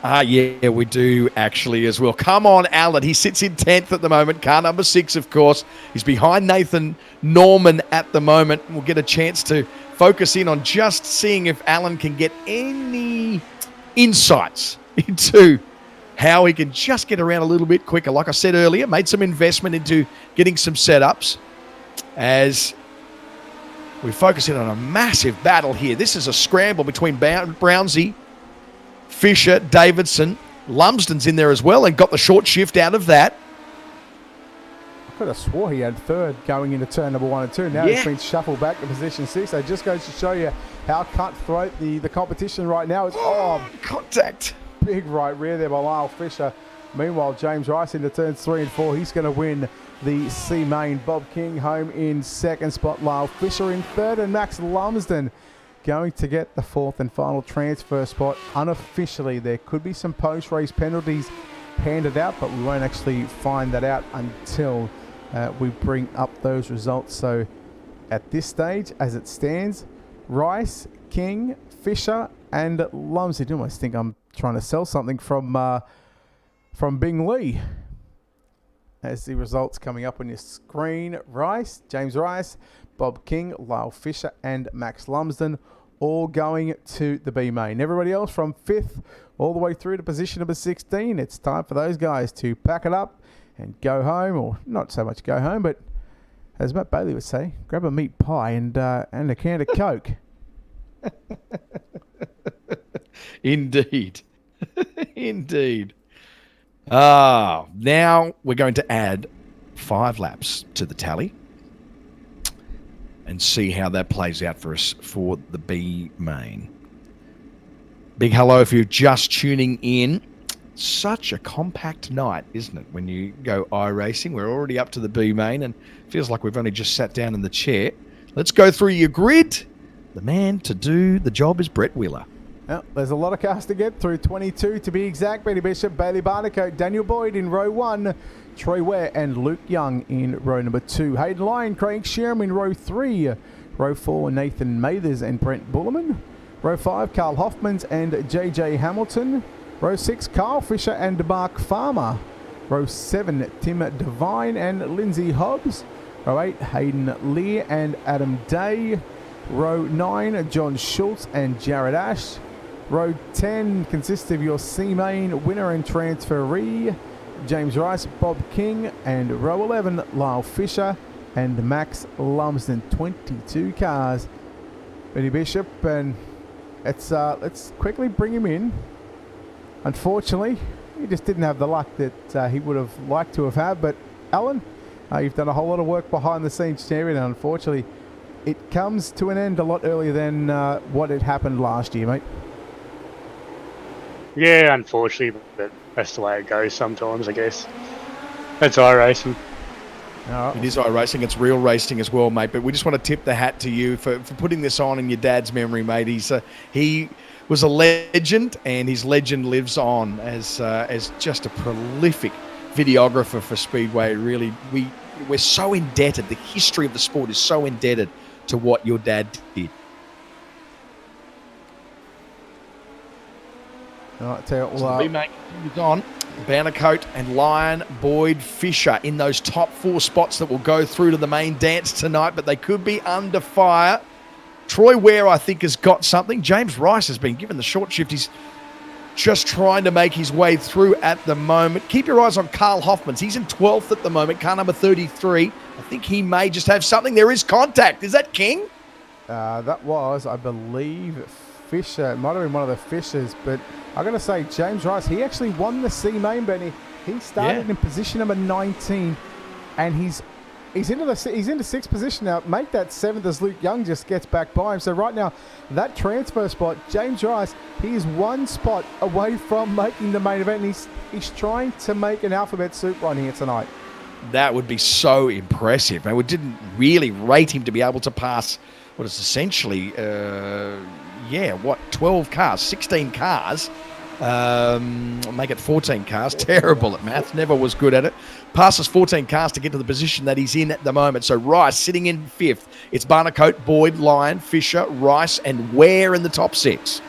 Yeah, we do actually as well. Come on, Alan. He sits in 10th at the moment. Car number 6, of course. He's behind Nathan Norman at the moment. We'll get a chance to focus in on just seeing if Alan can get any insights into how he can just get around a little bit quicker. Like I said earlier, made some investment into getting some setups as we focus in on a massive battle here. This is a scramble between Brownsy, Fisher, Davidson. Lumsden's in there as well and got the short shift out of that. I could have swore he had third going into turn number 1 and 2. Now he's been shuffled back to position 6. So it just goes to show you how cutthroat the competition right now is. Contact. Big right rear there by Lyle Fisher. Meanwhile, James Rice into turns 3 and 4. He's going to win the C main. Bob King home in second spot. Lyle Fisher in third. And Max Lumsden going to get the 4th and final transfer spot. Unofficially, there could be some post-race penalties handed out, but we won't actually find that out until we bring up those results. So at this stage, as it stands, Rice, King, Fisher and Lumsden. I almost think I'm trying to sell something from Bing Lee. As the results coming up on your screen, Rice, James Rice, Bob King, Lyle Fisher and Max Lumsden all going to the B main. Everybody else from 5th all the way through to position number 16. It's time for those guys to pack it up and go home, or not so much go home, but as Matt Bailey would say, grab a meat pie and a can of Coke. Indeed. Indeed. Now we're going to add 5 laps to the tally and see how that plays out for us for the B main. Big hello if you're just tuning in. Such a compact night, isn't it, when you go iRacing? We're already up to the B main and feels like we've only just sat down in the chair. Let's go through your grid. The man to do the job is Brett Wheeler. Well, there's a lot of cars to get through. 22 to be exact. Benny Bishop, Bailey Barnacote, Daniel Boyd in row 1, Troy Ware and Luke Young in row number 2. Hayden Lyon, Craig Sherman in row 3. Row 4, Nathan Mathers and Brent Bullerman. Row 5, Carl Hoffmans and JJ Hamilton. Row 6, Carl Fisher and Mark Farmer. Row 7, Tim Devine and Lindsay Hobbs. Row 8, Hayden Lear and Adam Day. Row 9, John Schultz and Jared Ash. Row 10 consists of your C-Main winner and transferee, James Rice, Bob King, and row 11, Lyle Fisher and Max Lumsden. 22 cars. Benny Bishop, and let's quickly bring him in. Unfortunately, he just didn't have the luck that he would have liked to have had. But Alan, you've done a whole lot of work behind the scenes, champion, and unfortunately, it comes to an end a lot earlier than what had happened last year, mate. Yeah, unfortunately, but that's the way it goes sometimes, I guess. That's iRacing. It is iRacing. It's real racing as well, mate. But we just want to tip the hat to you for putting this on in your dad's memory, mate. He was a legend, and his legend lives on as just a prolific videographer for Speedway. Really, we're so indebted. The history of the sport is so indebted to what your dad did. All right, tell you, So mate, on Bannercoat and Lyon, Boyd, Fisher in those top 4 spots that will go through to the main dance tonight, but they could be under fire. Troy Ware, I think, has got something. James Rice has been given the short shift. He's just trying to make his way through at the moment. Keep your eyes on Carl Hoffmans. He's in 12th at the moment, car number 33. I think he may just have something. There is contact. Is that King? That was, I believe, Fisher. It might have been one of the Fishers, but I'm going to say James Rice. He actually won the C-Main, Benny. He started in position number 19, and he's into 6th position now. Make that 7th as Luke Young just gets back by him. So right now, that transfer spot, James Rice, he is 1 spot away from making the main event. And he's trying to make an alphabet soup run here tonight. That would be so impressive. And we didn't really rate him to be able to pass what is essentially, 12 cars, 16 cars. Make it 14 cars. Terrible at math. Never was good at it. Passes 14 cars to get to the position that he's in at the moment. So Rice sitting in 5th. It's Barnacote, Boyd, Lyon, Fisher, Rice, and Ware in the top 6.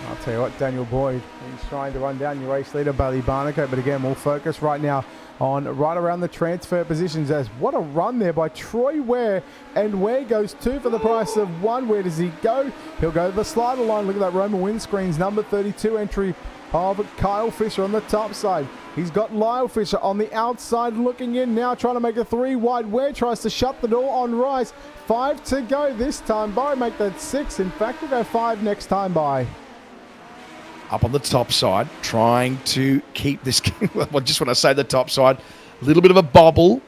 I'll tell you what, Daniel Boyd, he's trying to run down your race leader, Bailey Barnacote. But again, we'll focus right now on right around the transfer positions, as what a run there by Troy Ware, and Ware goes 2 for the price of 1. Where does he go? He'll go to the slider line. Look at that Roman windscreens, number 32 entry of Kyle Fisher on the top side. He's got Lyle Fisher on the outside looking in now, trying to make a 3 wide. Ware tries to shut the door on Rice. 5 to go this time by. Make that 6. In fact, we'll go 5 next time by. Up on the top side, trying to keep this. Well, just when I say the top side, a little bit of a bobble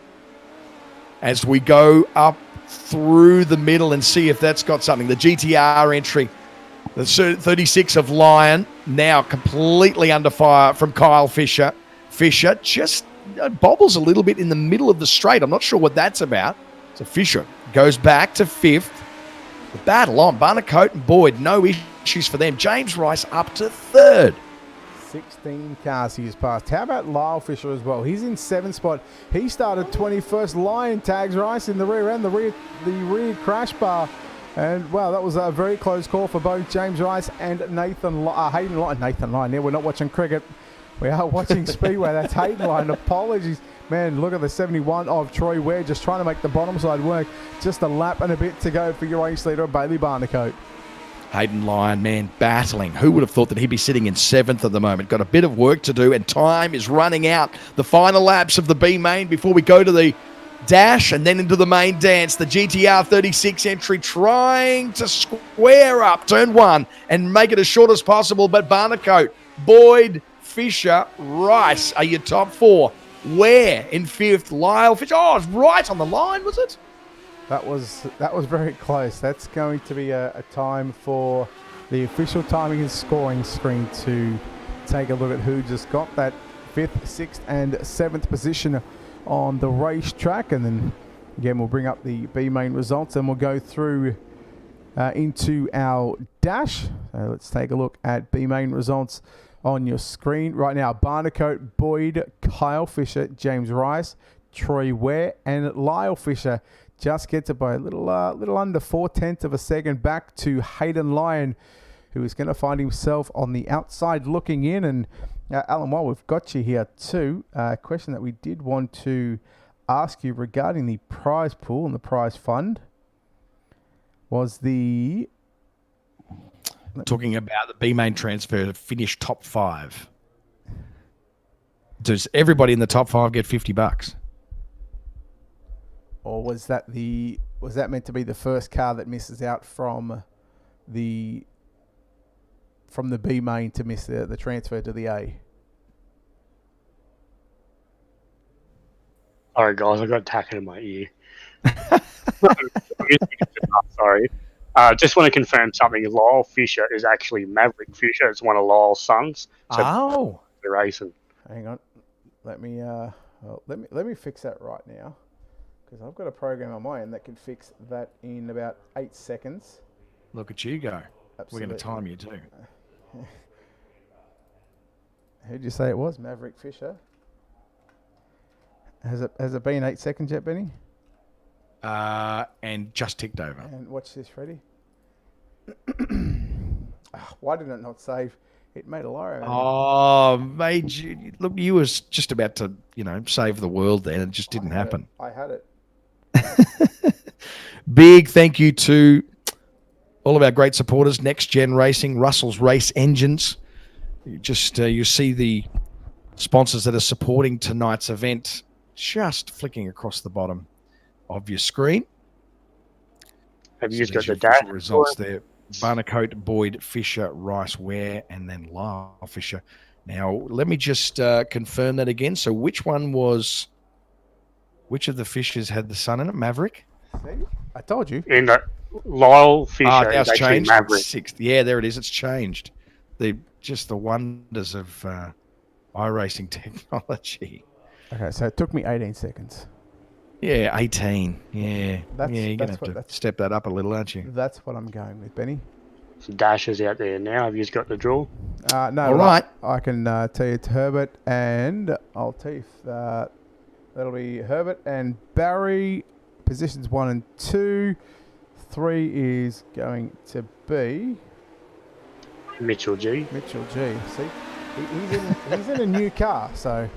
as we go up through the middle and see if that's got something. The GTR entry, the 36 of Lyon, now completely under fire from Kyle Fisher. Fisher just bobbles a little bit in the middle of the straight. I'm not sure what that's about. So Fisher goes back to 5th. The battle on. Barnacote and Boyd, no issues for them. James Rice up to 3rd. 16 cars he has passed. How about Lyle Fisher as well? He's in 7th spot. He started 21st. Lyon tags Rice in the rear end, the rear crash bar. And, wow, that was a very close call for both James Rice and Nathan Lyon. Yeah, we're not watching cricket. We are watching Speedway. That's Hayden Lyon. Apologies. Man, look at the 71 of Troy Ware, just trying to make the bottom side work. Just a lap and a bit to go for your race leader, Bailey Barnacote. Hayden Lyon, man, battling. Who would have thought that he'd be sitting in 7th at the moment? Got a bit of work to do, and time is running out. The final laps of the B main before we go to the dash and then into the main dance. The GTR 36 entry trying to square up turn 1 and make it as short as possible, but Barnacote, Boyd, Fisher, Rice are your top 4. Ware in 5th, Lyle Fisher. Oh, it's right on the line, was it? That was very close. That's going to be a time for the official timing and scoring screen to take a look at who just got that 5th, 6th, and 7th position on the racetrack. And then again, we'll bring up the B main results and we'll go through into our dash. So let's take a look at B main results on your screen right now. Barnacote, Boyd, Kyle Fisher, James Rice, Troy Ware, and Lyle Fisher just gets it by a little under 4/10 of a second back to Hayden Lyon, who is going to find himself on the outside looking in. And Alan, while we've got you here too, a question that we did want to ask you regarding the prize pool and the prize fund. was the... Talking about the B main transfer to finish top 5. Does everybody in the top 5 get $50? Or was that meant to be the first car that misses out from the B main to miss the transfer to the A? Sorry, guys, I got a tack in my ear. Sorry. Just want to confirm something. Lyle Fisher is actually Maverick Fisher. It's one of Lyle's sons. So they're racing. Hang on. Let me fix that right now, because I've got a program on my end that can fix that in about 8 seconds. Look at you go. Absolutely. We're going to time you too. Who'd you say it was? Maverick Fisher. Has it been 8 seconds yet, Benny? And just ticked over. And watch this, Freddie. Why did it not save? It made a liar. Oh, made you look. You was just about to, save the world. Then it just didn't happen. I had it. Big thank you to all of our great supporters. Next Gen Racing, Russell's Race Engines. You see the sponsors that are supporting tonight's event. Just flicking across the bottom of your screen. Have you So just got the there's your dash? results there? Barnacote, Boyd, Fisher, Rice, Ware, and then Lyle Fisher. Now, let me just confirm that again. So which of the Fishers had the sun in it? Maverick? See? I told you. In the Lyle Fisher Now is it's actually changed. Maverick. 6th. Yeah, there it is. It's changed. The wonders of iRacing technology. Okay, so it took me 18 seconds. Yeah, 18. Yeah. You're going to have to that's- step that up a little, aren't you? That's what I'm going with, Benny. Some dashes out there now. Have you just got the draw? No, All right. I can tell you it's Herbert, and I'll tell you that'll be Herbert and Barry, positions 1 and 2. 3 is going to be Mitchell G. Mitchell G. See, he's in a new car, so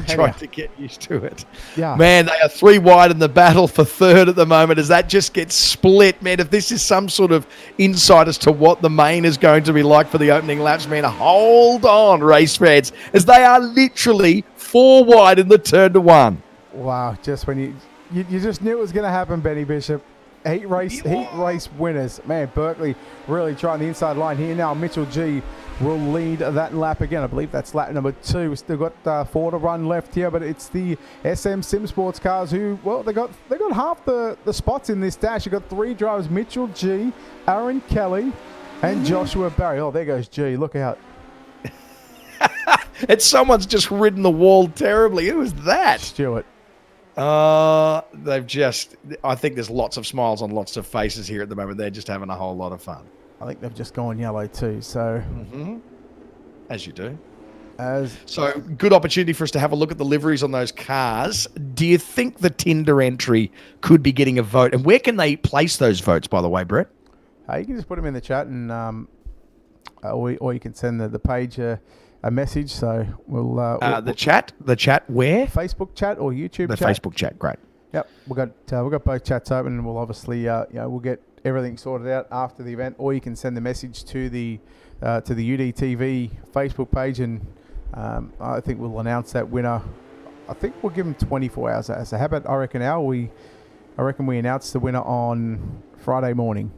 Trying to get used to it. Yeah. Man, they are 3 wide in the battle for 3rd at the moment as that just gets split. Man, if this is some sort of insight as to what the main is going to be like for the opening laps, man, hold on, race fans, as they are literally 4 wide in the turn to 1. Wow, just when you just knew it was going to happen, Benny Bishop. Heat race winners. Man, Berkeley really trying the inside line here now. Mitchell G will lead that lap again. I believe that's lap number 2. We've still got 4 to run left here, but it's the SM Sim Sports cars who, well, they got half the spots in this dash. You've got 3 drivers, Mitchell G, Aaron Kelly, and Joshua Barry. Oh, there goes G. Look out. And someone's just ridden the wall terribly. Who was that? Stewart. I think there's lots of smiles on lots of faces here at the moment. They're just having a whole lot of fun. I think they've just gone yellow too, so... As you do. So, good opportunity for us to have a look at the liveries on those cars. Do you think the Tinder entry could be getting a vote? And where can they place those votes, by the way, Brett? You can just put them in the chat, and or you can send the page a message. So we'll the chat where? Facebook chat or YouTube the chat. Facebook chat, great. Yep, we've got both chats open, and we'll obviously we'll get everything sorted out after the event, or you can send the message to the UDTV Facebook page, and I think we'll announce that winner. I think we'll give them 24 hours. So how about I reckon we announce the winner on Friday morning.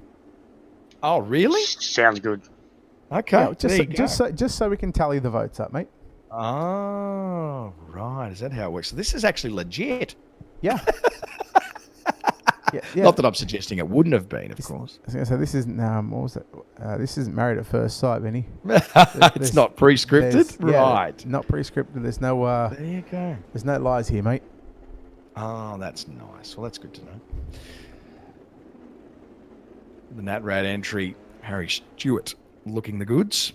Oh, really? Sounds good. Okay, yeah, just so we can tally the votes up, mate. Oh, right. Is that how it works? So this is actually legit. Yeah. Yeah. Not that I'm suggesting it wouldn't have been, of course. So this isn't what was it? This isn't Married at First Sight, Benny. It's not pre-scripted, right? Not pre-scripted. There's no. There you go. There's no lies here, mate. Oh, that's nice. Well, that's good to know. The Natrad entry, Harry Stewart looking the goods.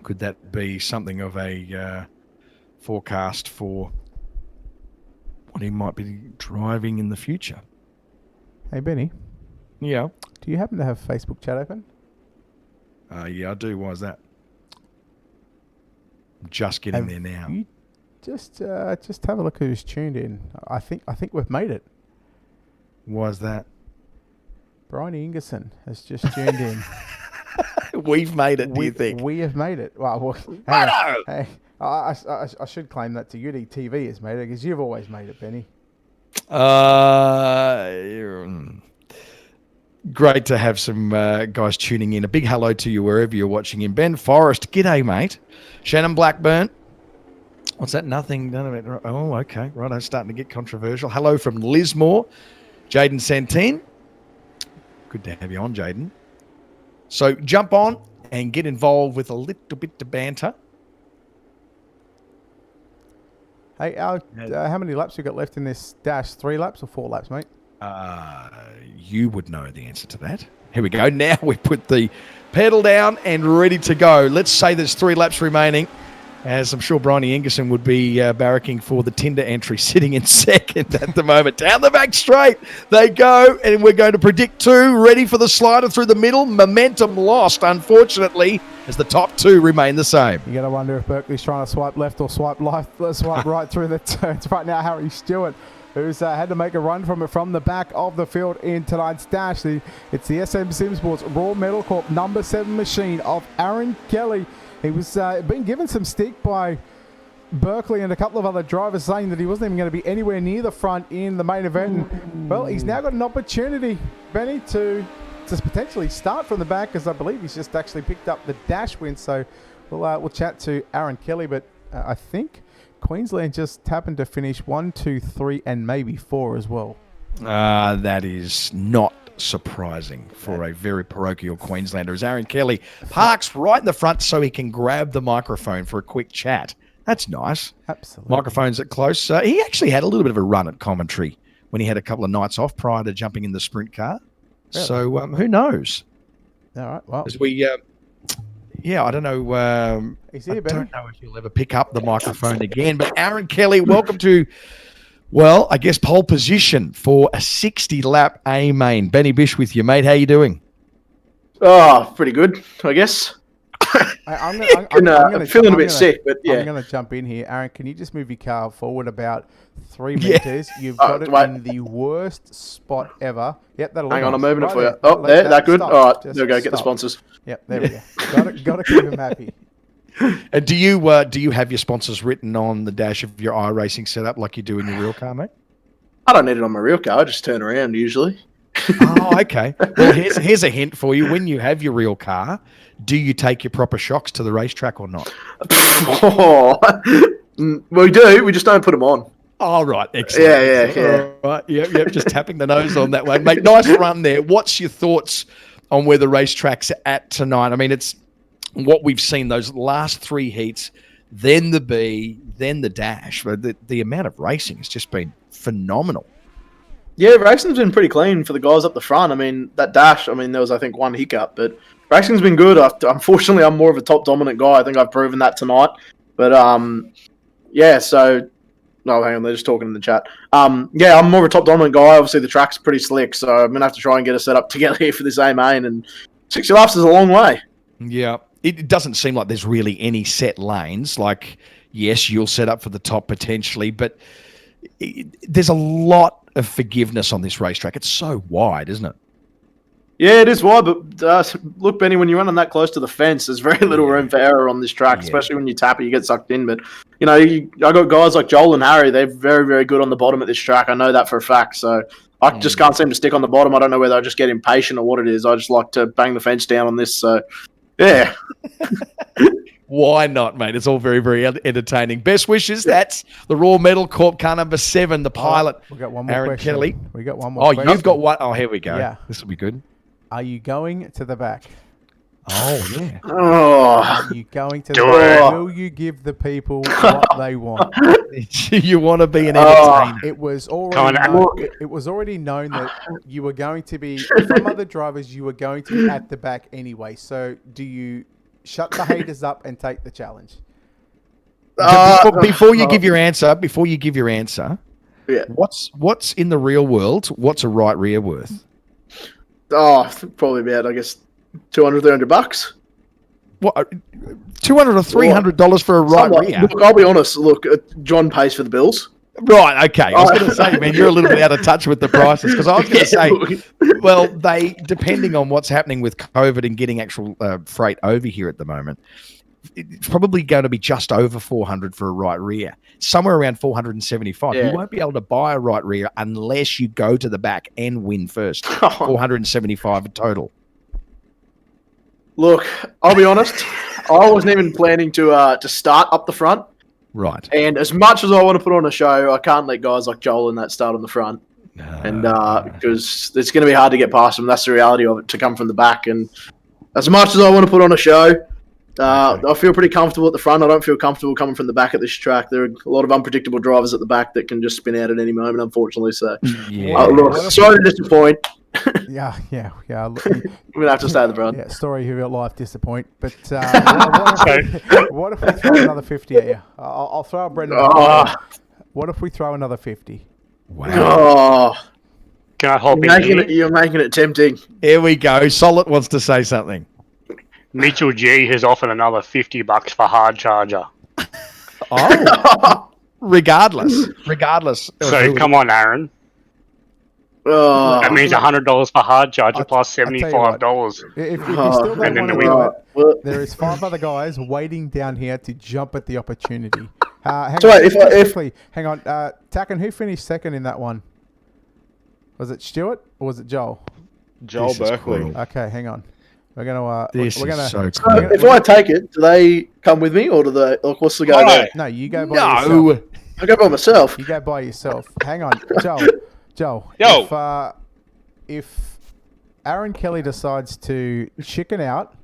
Could that be something of a forecast for what he might be driving in the future? Hey, Benny. Yeah. Do you happen to have Facebook chat open? Yeah, I do. Why is that? I'm just getting there now. You just have a look who's tuned in. I think we've made it. Why is that? Brian Ingerson has just tuned in. We've made it, do you think? We have made it. Well hey, I should claim that to UltimateDirtTV has made it, because you've always made it, Benny. Great to have some guys tuning in. A big hello to you wherever you're watching in. Ben Forrest, g'day, mate. Shannon Blackburn. What's that? Nothing. None of it. Oh, okay. Right, I'm starting to get controversial. Hello from Lismore. Jaden Santine. Good to have you on, Jaden. So jump on and get involved with a little bit of banter. Hey, Al, how many laps you got left in this dash? 3 laps or 4 laps, mate? You would know the answer to that. Here we go. Now we put the pedal down and ready to go. Let's say there's 3 laps remaining, as I'm sure Bronny Ingerson would be barracking for the Tinder entry, sitting in second at the moment. Down the back straight they go, and we're going to predict 2. Ready for the slider through the middle. Momentum lost, unfortunately, as the top 2 remain the same. You got to wonder if Berkeley's trying to swipe left or swipe right through the turns. Right now, Harry Stewart, who's had to make a run from the back of the field in tonight's dash. It's the SM Simsports Raw Metal Corp number 7 machine of Aaron Kelly. He was being given some stick by Berkeley and a couple of other drivers, saying that he wasn't even going to be anywhere near the front in the main event. And, well, he's now got an opportunity, Benny, to potentially start from the back, because I believe he's just actually picked up the dash win. So we'll chat to Aaron Kelly, but I think Queensland just happened to finish 1, 2, 3, and maybe 4 as well. That is not surprising for a very parochial Queenslander, as Aaron Kelly parks right in the front so he can grab the microphone for a quick chat. That's nice. Absolutely. Microphones at close. He actually had a little bit of a run at commentary when he had a couple of nights off prior to jumping in the sprint car. Really? So who knows? All right. Well, as we, I don't know. He's here, I Benny. don't know if he'll ever pick up the microphone again. But Aaron Kelly, welcome to, well, I guess pole position for a 60-lap A main. Benny Bish with you, mate. How you doing? Oh, pretty good, I guess. I'm feeling a bit sick, but yeah. I'm going to jump in here. Aaron, can you just move your car forward about 3 meters? You've got it in the worst spot ever. Yep, that'll Hang on, I'm moving right it for you. there. Oh, there, that good? Stop. All right, Just there we go. Get the stop. sponsors. Yep, there we go. Got to keep him happy. And do you have your sponsors written on the dash of your iRacing setup like you do in your real car, mate? I don't need it on my real car. I just turn around usually. Oh, okay. Well, here's a hint for you. When you have your real car, do you take your proper shocks to the racetrack or not? We do. We just don't put them on. Oh, right. Excellent. Yeah. All right. Yep. Just tapping the nose on that one. Mate, nice run there. What's your thoughts on where the racetrack's at tonight? I mean, it's what we've seen those last 3 heats, then the B, then the dash. But the amount of racing has just been phenomenal. Yeah, racing's been pretty clean for the guys up the front. I mean, that dash, there was, I think, 1 hiccup, but racing's been good. Unfortunately, I'm more of a top dominant guy. I think I've proven that tonight. But, no, hang on, they're just talking in the chat. I'm more of a top dominant guy. Obviously, the track's pretty slick, so I'm going to have to try and get a setup together here for this A main, and 60 laps is a long way. Yeah, it doesn't seem like there's really any set lanes. Like, yes, you'll set up for the top potentially, but there's a lot of forgiveness on this racetrack. It's so wide, isn't it? Yeah, it is wide, but look, Benny, when you're running that close to the fence, there's very little room for error on this track, especially when you tap it, you get sucked in. But, I got guys like Joel and Harry. They're very, very good on the bottom at this track. I know that for a fact. So I just can't seem to stick on the bottom. I don't know whether I just get impatient or what it is. I just like to bang the fence down on this. So, yeah. Why not, mate? It's all very, very entertaining. Best wishes. That's the Raw Metal Corp car number 7, the pilot. We got one more Aaron question. Kelly. We got one more question. You've got one. Oh, here we go. Yeah. This will be good. Are you going to the back? Oh, yeah. Oh. Are you going to the back? Will you give the people what they want? You want to be an entertainer. It was already known that you were going to be, from other drivers, you were going to be at the back anyway. So do you shut the haters up and take the challenge? Before you give your answer, yeah. What's in the real world? What's a right rear worth? Oh, probably about, I guess, $200, $300. What, $200 or $300 for a right rear? Look, I'll be honest. Look, John pays for the bills. Right, okay. I was going to say, man, you're a little bit out of touch with the prices because I was going to say, well, they depending on what's happening with COVID and getting actual freight over here at the moment, it's probably going to be just over 400 for a right rear, somewhere around 475. Yeah. You won't be able to buy a right rear unless you go to the back and win first. 475 in total. Look, I'll be honest. I wasn't even planning to start up the front. Right. And as much as I want to put on a show, I can't let guys like Joel and that start on the front. And because it's going to be hard to get past them. That's the reality of it, to come from the back. And as much as I want to put on a show, I feel pretty comfortable at the front. I don't feel comfortable coming from the back at this track. There are a lot of unpredictable drivers at the back that can just spin out at any moment, unfortunately. So, look, sorry to disappoint. Yeah. We're going to have to stay at the front. Yeah, story of your life, disappoint. But what if we throw another 50 at you? I'll throw a Brendan. What if we throw another 50? Wow. Can I hop in? You're making it tempting. Here we go. Sollitt wants to say something. Mitchell G has offered another $50 for hard charger. Oh, regardless. So come on, Aaron. That means $100 for hard charger plus $75. If you still don't And then want to do it, there is 5 other guys waiting down here to jump at the opportunity. Hang on, Tacken, who finished second in that one? Was it Stuart or was it Joel? Joel Berkeley. Okay, hang on. We're gonna. So if I take it, do they come with me, or do they? Like, what's the go there? No, you go by yourself. I go by myself. You go by yourself. Hang on, Joel. Yo. If Aaron Kelly decides to chicken out,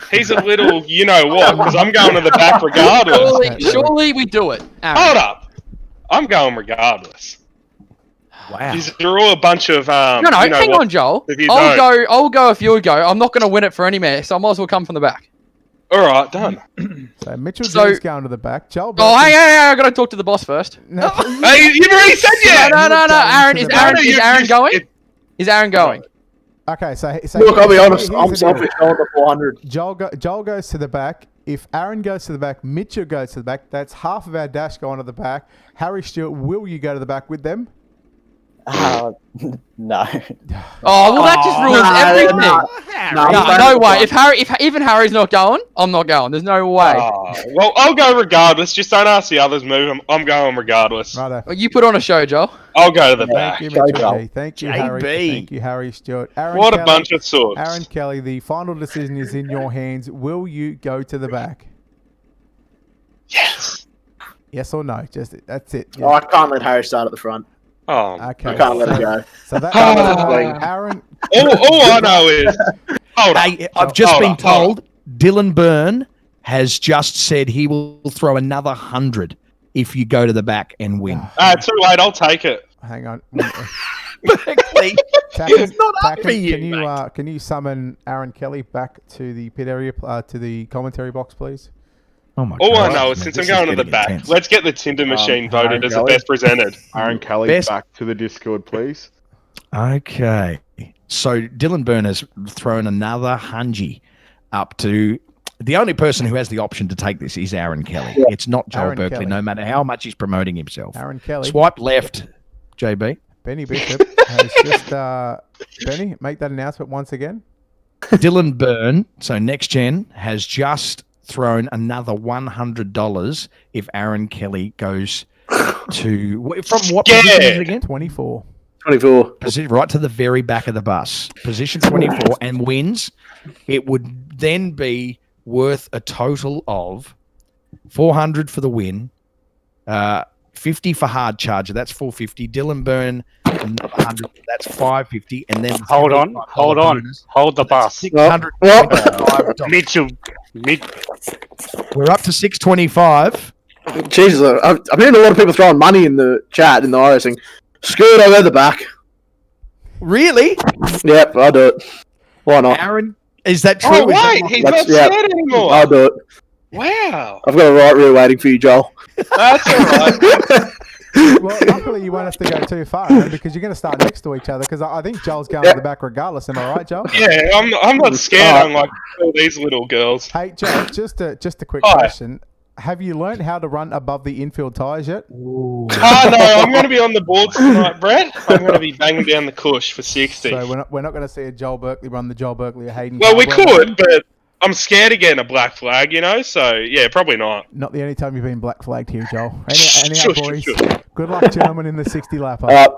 He's a little, you know what? Because I'm going to the back regardless. Surely we do it. Aaron. Hold up, I'm going regardless. wow. These are all a bunch of No, you know hang what, on, Joel. if you I'll go if you go. I'm not going to win it for any man, so I might as well come from the back. All right, done. So Mitchell G's going to the back. Joel. Oh, hang on, I got to talk to the boss first. No, Hey, you've already said yeah. No. Aaron, is Aaron going? Is Aaron going? Okay, so Look, I'll be honest. here's I'm the selfish. deal. I want the 400. Joel goes to the back. If Aaron goes to the back, Mitchell goes to the back. That's half of our dash going to the back. Harry Stewart, will you go to the back with them? No. Oh, well, that just ruins everything. No way. If even Harry's not going, I'm not going. There's no way. Well, I'll go regardless. Just don't ask the others move. I'm going regardless. Righto. Well, you put on a show, Joel. I'll go to the back. Thank you, Mitchell G. Thank you, Harry. Thank you, Harry Stewart. Aaron What Kelly, a bunch of sorts. Aaron Kelly, the final decision is in your hands. Will you go to the back? Yes. Yes or no? Just that's it. Oh, I can't let Harry start at the front. Oh, Okay. I can't let it go. So that Aaron. all I know is. Hold on. Hey, I've just been told Dylan Byrne has just said he will throw another 100 if you go to the back and win. Too late. I'll take it. Hang on. Berkeley, it's not up for you. Can you summon Aaron Kelly back to the pit area, to the commentary box, please? Oh my All God. I know is since I'm going to the back, let's get the Tinder machine voted as the best presented. Aaron Kelly, back to the Discord, please. Okay. So Dylan Byrne has thrown another hungy up to the only person who has the option to take this is Aaron Kelly. Yeah. It's not Joel Berkeley, Kelly. No matter how much he's promoting himself. Aaron Kelly. Swipe left, JB. Benny Bishop has just Benny, make that announcement once again. Dylan Byrne, so next gen, has just thrown another $100 if Aaron Kelly goes to from what position again? 24. Right to the very back of the bus. Position 24 and wins. It would then be worth a total of 400 for the win, 50 for hard charger. That's 450. Dylan Byrne, another 100. That's 550. And then hold on, hold the bus. $625. Mitchell. We're up to 625. Jesus, I'm hearing a lot of people throwing money in the chat in the iRacing. Screw it, I'll go to the back. Really? Yep, I'll do it. Why not? Aaron, is that true? Oh, wait, he's not scared anymore. I'll do it. Wow. I've got a right rear waiting for you, Joel. That's all right. Well, luckily you won't have to go too far, because you're going to start next to each other. Because I think Joel's going to the back regardless. Am I right, Joel? Yeah, I'm not scared. I'm like all these little girls. Hey, Joel, just a quick question. have you learned how to run above the infield tyres yet? Oh, no, I'm going to be on the boards tonight, Brett. I'm going to be banging down the cush for 60. So we're not going to see a Joel Berkeley run the Joel Berkeley or Hayden. Well, we Caldwell could, but I'm scared of getting a black flag, so yeah, probably not. Not the only time you've been black flagged here, Joel. Anyhow, boys. Good luck, gentlemen, in the 60 lapper.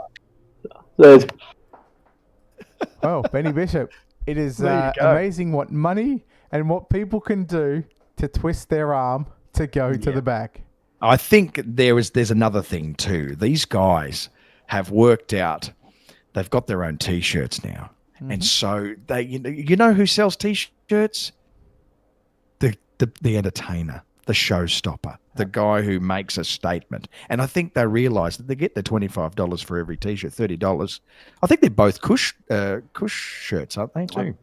Well, Benny Bishop, it is amazing what money and what people can do to twist their arm to go to the back. I think there's another thing too. These guys have worked out. They've got their own T-shirts now, and so they, you know who sells T-shirts? The entertainer, the showstopper, the guy who makes a statement. And I think they realise that they get their $25 for every T-shirt, $30. I think they're both Cush shirts, aren't they? Too.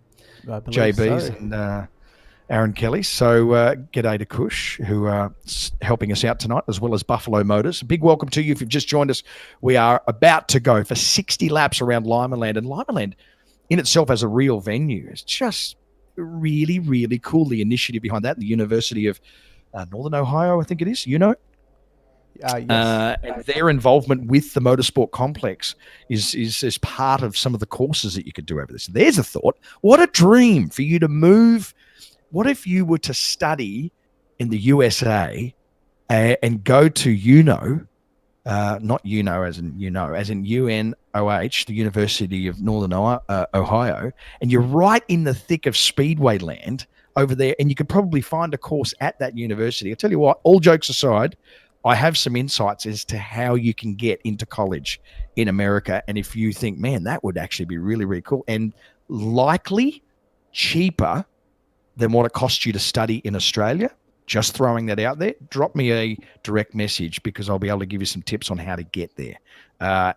JB's so. And Aaron Kelly. So g'day to Cush, who are helping us out tonight, as well as Buffalo Motors. A big welcome to you if you've just joined us. We are about to go for 60 laps around Limaland, and Limaland in itself as a real venue is just really, really cool. The initiative behind that, the University of Northern Ohio, I think it is, yes. And their involvement with the motorsport complex is part of some of the courses that you could do over this. There's a thought. What a dream for you to move. What if you were to study in the USA and go to not as in UNOH, the University of Northern Ohio, and you're right in the thick of Speedway land over there, and you could probably find a course at that university. I tell you what, all jokes aside, I have some insights as to how you can get into college in America. And if you think, man, that would actually be really, really cool and likely cheaper than what it costs you to study in Australia, just throwing that out there, drop me a direct message because I'll be able to give you some tips on how to get there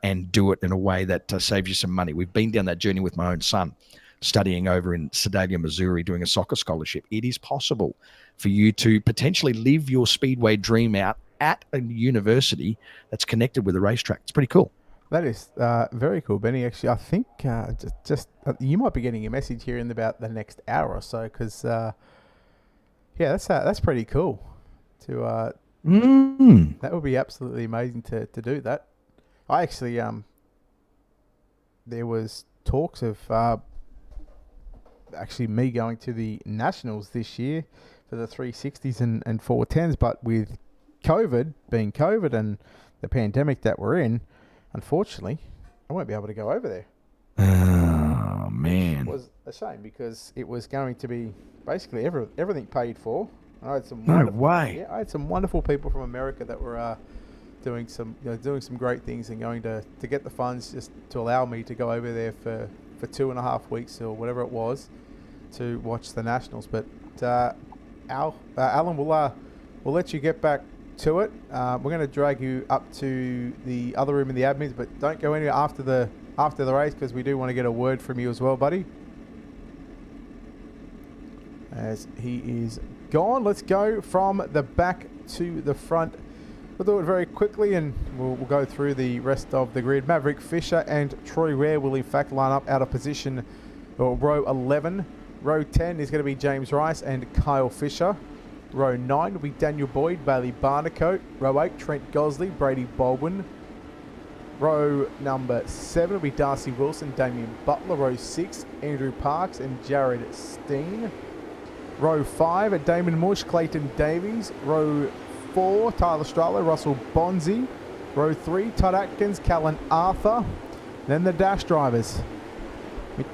and do it in a way that saves you some money. We've been down that journey with my own son, studying over in Sedalia, Missouri, doing a soccer scholarship. It is possible for you to potentially live your Speedway dream out at a university that's connected with a racetrack. It's pretty cool. That is very cool, Benny. Actually, I think you might be getting a message here in about the next hour or so, because that's pretty cool. That would be absolutely amazing to do that. I actually there was talks of actually me going to the Nationals this year for the 360s and 410s, but with COVID being COVID and the pandemic that we're in, unfortunately, I won't be able to go over there. Oh, man. It was a shame because it was going to be basically everything paid for. I had some I had some wonderful people from America that were doing some great things and going to get the funds just to allow me to go over there for 2.5 weeks or whatever it was to watch the Nationals. But Alan, we'll let you get back to it. We're going to drag you up to the other room in the admins, but don't go anywhere after the race because we do want to get a word from you as well, buddy. As he is gone, let's go from the back to the front. We'll do it very quickly and we'll go through the rest of the grid. Maverick Fisher and Troy Ware will in fact line up out of position, or row 11. Row 10 is going to be James Rice and Kyle Fisher. Row 9 will be Daniel Boyd, Bailey Barnacote. Row 8, Trent Gosley, Brady Baldwin. Row number 7 will be Darcy Wilson, Damien Butler. Row 6, Andrew Parks and Jared Steen. Row 5, Damon Mush, Clayton Davies. Row 4, Tyler Stralo, Russell Bonzi. Row 3, Todd Atkins, Callan Arthur. Then the dash drivers: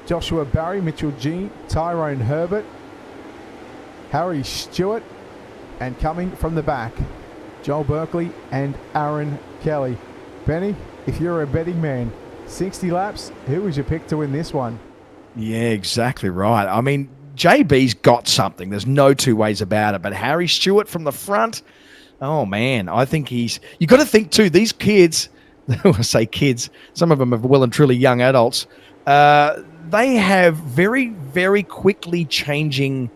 Joshua Barry, Mitchell G, Tyrone Herbert, Harry Stewart, and coming from the back, Joel Berkeley and Aaron Kelly. Benny, if you're a betting man, 60 laps, who was your pick to win this one? Yeah, exactly right. I mean, JB's got something. There's no two ways about it. But Harry Stewart from the front, oh, man, I think you got to think, too, these kids, I say kids, some of them are well and truly young adults, they have very, very quickly changing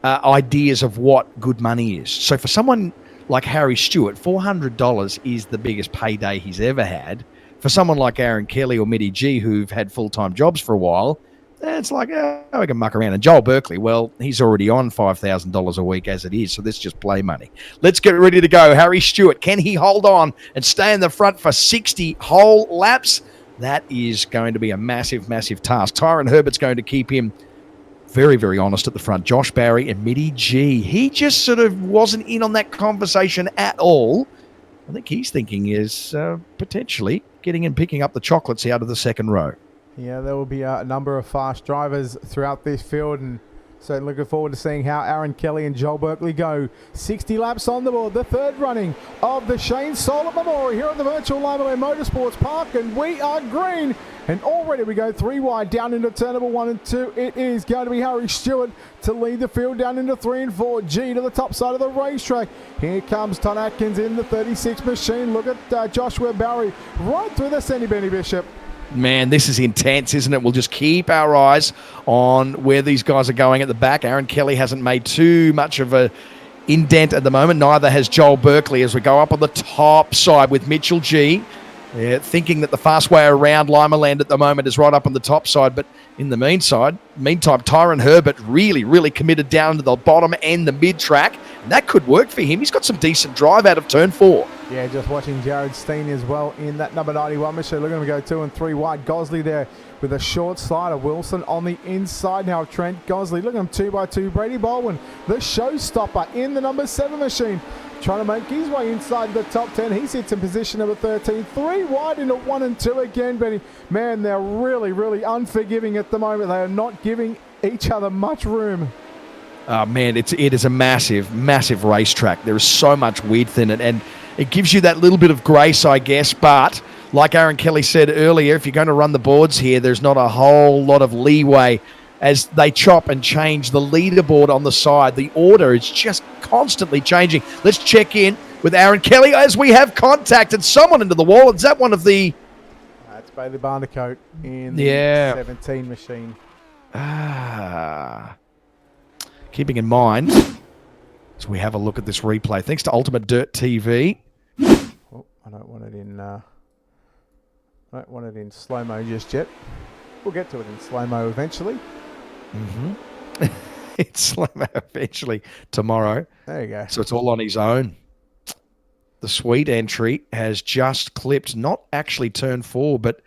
ideas of what good money is. So for someone like Harry Stewart, $400 is the biggest payday he's ever had. For someone like Aaron Kelly or Mitty G, who've had full-time jobs for a while, it's like, we can muck around. And Joel Berkeley, well, he's already on $5,000 a week as it is, so this is just play money. Let's get ready to go. Harry Stewart, can he hold on and stay in the front for 60 whole laps? That is going to be a massive, massive task. Tyrone Herbert's going to keep him very, very honest at the front. Josh Barry and Mitty G. He just sort of wasn't in on that conversation at all. I think he's thinking is potentially getting and picking up the chocolates out of the second row. Yeah, there will be a number of fast drivers throughout this field, and so looking forward to seeing how Aaron Kelly and Joel Berkeley go. 60 laps on the board, the third running of the Shane Sollitt Memorial here at the virtual Limaland Motorsports Park, and we are green. And already we go 3 wide down into turn number 1 and 2. It is going to be Harry Stewart to lead the field down into 3 and 4. G to the top side of the racetrack. Here comes Ton Atkins in the 36 machine. Look at Joshua Barry right through the Senny Benny Bishop. Man, this is intense, isn't it? We'll just keep our eyes on where these guys are going at the back. Aaron Kelly hasn't made too much of a indent at the moment. Neither has Joel Berkeley as we go up on the top side with Mitchell G. Yeah, thinking that the fast way around Limaland at the moment is right up on the top side. But in the meantime, Tyrone Herbert really, really committed down to the bottom and the mid-track. And that could work for him. He's got some decent drive out of turn 4. Yeah, just watching Jared Steen as well in that number 91 machine. Look at him go 2 and 3 wide. Gosley there with a short slider. Wilson on the inside now of Trent Gosley. Look at him 2 by 2. Brady Baldwin, the showstopper in the number 7 machine. Trying to make his way inside the top 10. He sits in position number 13. 3 wide into 1 and 2 again, Benny. Man, they're really, really unforgiving at the moment. They are not giving each other much room. Oh, man, it is a massive, massive racetrack. There is so much width in it, and it gives you that little bit of grace, I guess. But like Aaron Kelly said earlier, if you're going to run the boards here, there's not a whole lot of leeway as they chop and change the leaderboard on the side. The order is just constantly changing. Let's check in with Aaron Kelly as we have contacted someone into the wall. Is that one of the... That's Bailey Barnacote in the 17 machine. Keeping in mind, as we have a look at this replay, thanks to UltimateDirtTV. Oh, I don't want it in slow-mo just yet. We'll get to it in slow-mo eventually. Mm-hmm. It's slow-mo eventually tomorrow. There you go. So it's all on his own. The sweet entry has just clipped, not actually turn 4, but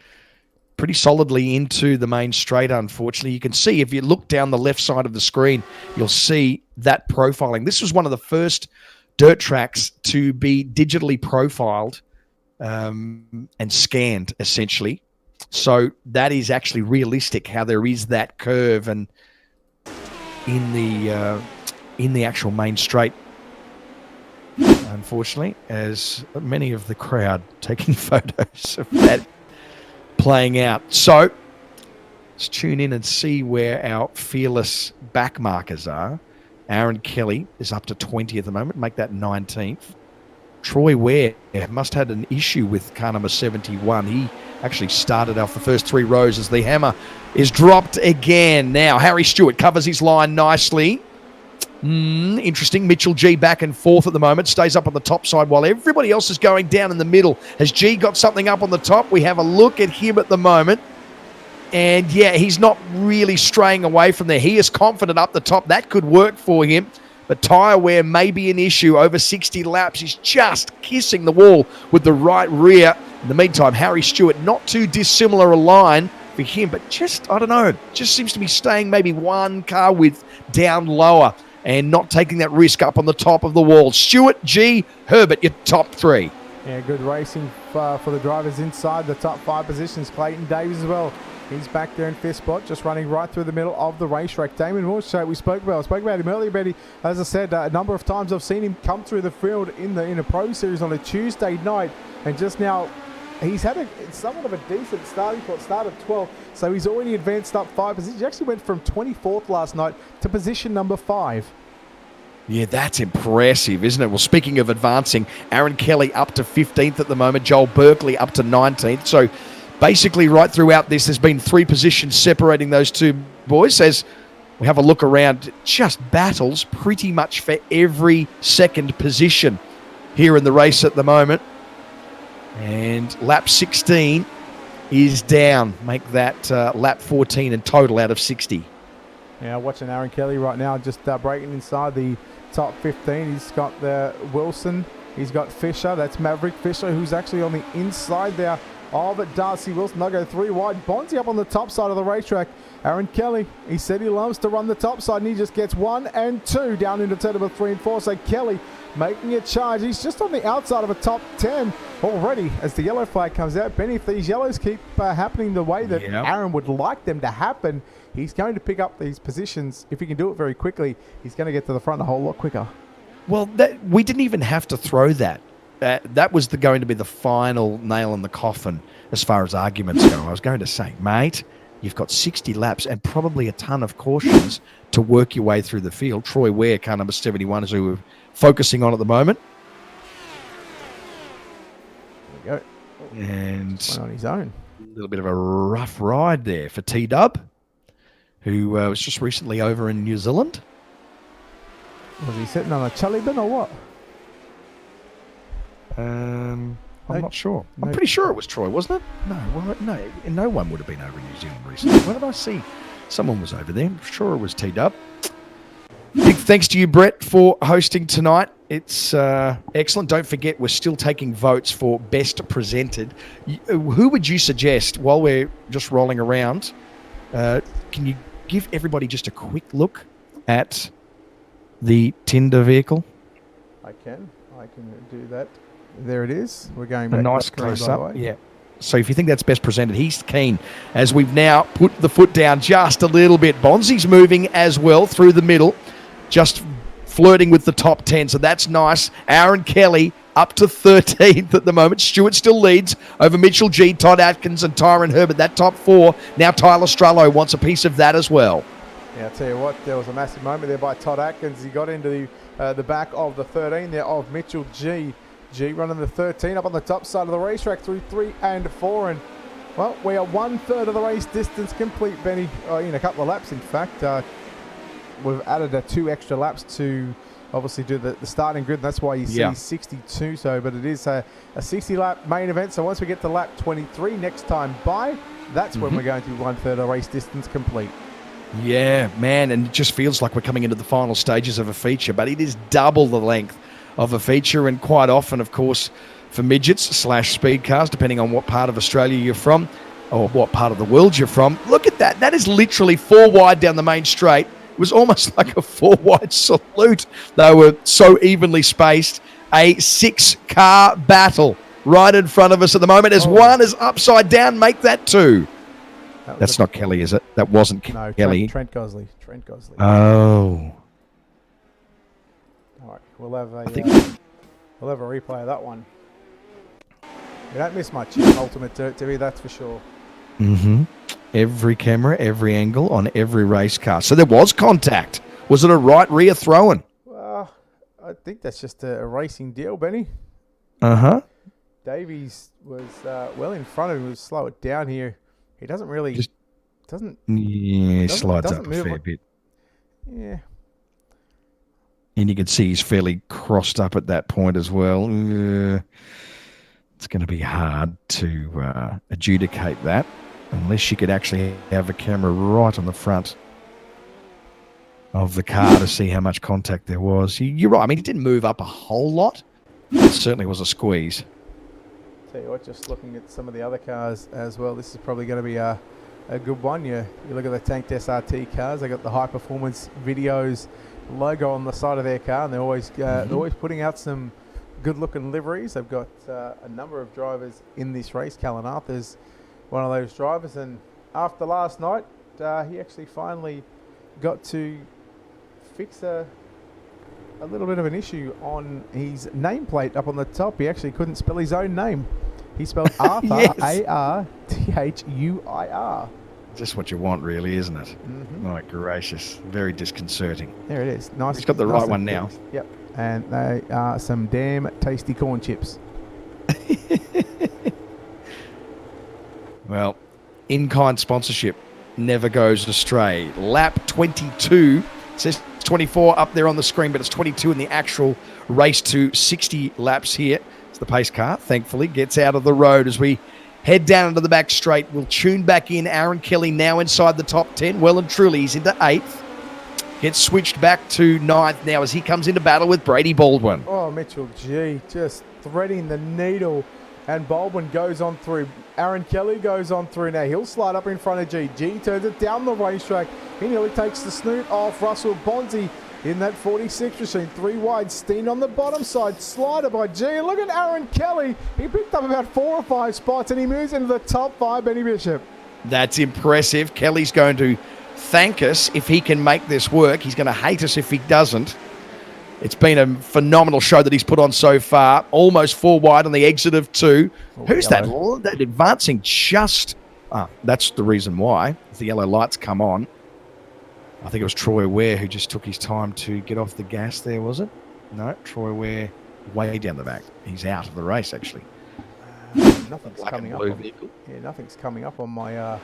pretty solidly into the main straight, unfortunately. You can see, if you look down the left side of the screen, you'll see that profiling. This was one of the first dirt tracks to be digitally profiled and scanned, essentially. So that is actually realistic, how there is that curve and in the actual main straight. Unfortunately, as many of the crowd taking photos of that playing out. So let's tune in and see where our fearless back markers are. Aaron Kelly is up to 20 at the moment, make that 19th. Troy Ware must have had an issue with car number 71. He actually started off the first 3 rows as the hammer is dropped again. Now, Harry Stewart covers his line nicely. Interesting. Mitchell G back and forth at the moment. Stays up on the top side while everybody else is going down in the middle. Has G got something up on the top? We have a look at him at the moment. And yeah, he's not really straying away from there. He is confident up the top. That could work for him. But tyre wear may be an issue. Over 60 laps. He's just kissing the wall with the right rear. In the meantime, Harry Stewart, not too dissimilar a line for him, but just, I don't know, just seems to be staying maybe 1 car width down lower and not taking that risk up on the top of the wall. Stewart, G, Herbert, your top 3. Yeah, good racing for the drivers inside the top 5 positions. Clayton Davies as well. He's back there in 5th spot, just running right through the middle of the racetrack. Damon Walsh, we spoke about him earlier, Betty. As I said, a number of times I've seen him come through the field in a Pro Series on a Tuesday night, and just now he's had somewhat of a decent starting point, start of 12th, so he's already advanced up 5 positions. He actually went from 24th last night to position number 5. Yeah, that's impressive, isn't it? Well, speaking of advancing, Aaron Kelly up to 15th at the moment, Joel Berkeley up to 19th. So basically right throughout this, there's been 3 positions separating those 2 boys. As we have a look around, just battles pretty much for every second position here in the race at the moment. And lap 16 is down. Make that lap 14 in total out of 60. Yeah, watching Aaron Kelly right now, just breaking inside the top 15. He's got the Wilson. He's got Fisher. That's Maverick Fisher, who's actually on the inside there of Darcy Wilson. They'll go 3 wide. Bonzi up on the top side of the racetrack. Aaron Kelly, he said he loves to run the top side, and he just gets 1 and 2 down into turn number 3 and 4. So Kelly making a charge. He's just on the outside of a top 10 already as the yellow flag comes out. Benny, if these yellows keep happening the way that Aaron would like them to happen, he's going to pick up these positions. If he can do it very quickly, he's going to get to the front a whole lot quicker. Well, we didn't even have to throw that. That was going to be the final nail in the coffin as far as arguments go. I was going to say, mate, you've got 60 laps and probably a ton of cautions to work your way through the field. Troy Ware, car number 71, is who we're focusing on at the moment. There we go. And on his own. A little bit of a rough ride there for T-Dub, who was just recently over in New Zealand. Was he sitting on a chili bin or what? I'm not sure. I'm pretty sure it was Troy, wasn't it? No one would have been over in New Zealand recently. Where did I see? Someone was over there. I'm sure it was T-Dub. Big thanks to you, Brett, for hosting tonight. It's excellent. Don't forget, we're still taking votes for Best Presented. Who would you suggest, while we're just rolling around, can you give everybody just a quick look at the Tinder vehicle? I can do that. There it is. We're going back. A nice close-up. Yeah. So if you think that's best presented, he's keen. As we've now put the foot down just a little bit. Bonzi's moving as well through the middle, just flirting with the top 10. So that's nice. Aaron Kelly up to 13th at the moment. Stewart still leads over Mitchell G, Todd Atkins, and Tyron Herbert. That top 4. Now Tyler Strullo wants a piece of that as well. Yeah, I'll tell you what, there was a massive moment there by Todd Atkins. He got into the back of the 13 there of Mitchell G. G running the 13 up on the top side of the racetrack through 3 and 4. And, well, we are 1/3 of the race distance complete, Benny, in a couple of laps, in fact. We've added 2 extra laps to obviously do the starting grid. That's why you see 62. So, but it is a 60-lap main event. So once we get to lap 23 next time by, that's when we're going to be 1/3 of the race distance complete. Yeah, man, and it just feels like we're coming into the final stages of a feature, but it is double the length of a feature, and quite often, of course, for midgets / Speedcars, depending on what part of Australia you're from or what part of the world you're from. Look at that. That is literally 4 wide down the main straight. It was almost like a 4-wide salute. They were so evenly spaced. A 6-car battle right in front of us at the moment as one is upside down. Make that 2. That's not Kelly, is it? That wasn't Kelly. Trent Gosley. Oh. All right, we'll have a replay of that one. You don't miss much in Ultimate Dirt TV, that's for sure. Every camera, every angle on every race car. So there was contact. Was it a right rear throw-in? Well, I think that's just a racing deal, Benny. Davies was well in front of him. We'll slow it down here. He doesn't really... slides up a fair bit. Yeah. And you can see he's fairly crossed up at that point as well. It's going to be hard to adjudicate that unless you could actually have a camera right on the front of the car to see how much contact there was. You're right. I mean, it didn't move up a whole lot. It certainly was a squeeze. Tell you what, just looking at some of the other cars as well, this is probably going to be a good one. You look at the Tanked SRT cars. They got the High Performance Videos logo on the side of their car, and they're always putting out some good-looking liveries. They've got a number of drivers in this race. Callan Arthur's one of those drivers, and after last night, he actually finally got to fix a little bit of an issue on his nameplate up on the top. He actually couldn't spell his own name. He spelled Arthur, A-R-T-H-U-I-R. Just what you want, really, isn't it? My gracious. Very disconcerting. There it is. Nice. He's got the right one now. Yep. And they are some damn tasty corn chips. Well, in-kind sponsorship never goes astray. Lap 22. It says 24 up there on the screen, but it's 22 in the actual race to 60 laps here. It's the pace car, thankfully, gets out of the road as we head down into the back straight. We'll tune back in. Aaron Kelly now inside the top 10. Well and truly, he's into 8th. Gets switched back to 9th now as he comes into battle with Brady Baldwin. Oh, Mitchell G just threading the needle. And Baldwin goes on through. Aaron Kelly goes on through now. He'll slide up in front of G. G turns it down the racetrack. He nearly takes the snoot off Russell Bonzi in that 46 machine. 3 wide. Steen on the bottom side. Slider by G. And look at Aaron Kelly. He picked up about 4 or 5 spots and he moves into the top 5, Benny Bishop. That's impressive. Kelly's going to thank us if he can make this work. He's going to hate us if he doesn't. It's been a phenomenal show that he's put on so far. Almost 4 wide on the exit of 2. Who's that advancing just... that's the reason why. The yellow lights come on. I think it was Troy Ware who just took his time to get off the gas there, was it? No, Troy Ware way down the back. He's out of the race, actually. Nothing's coming up. Nothing's coming up on my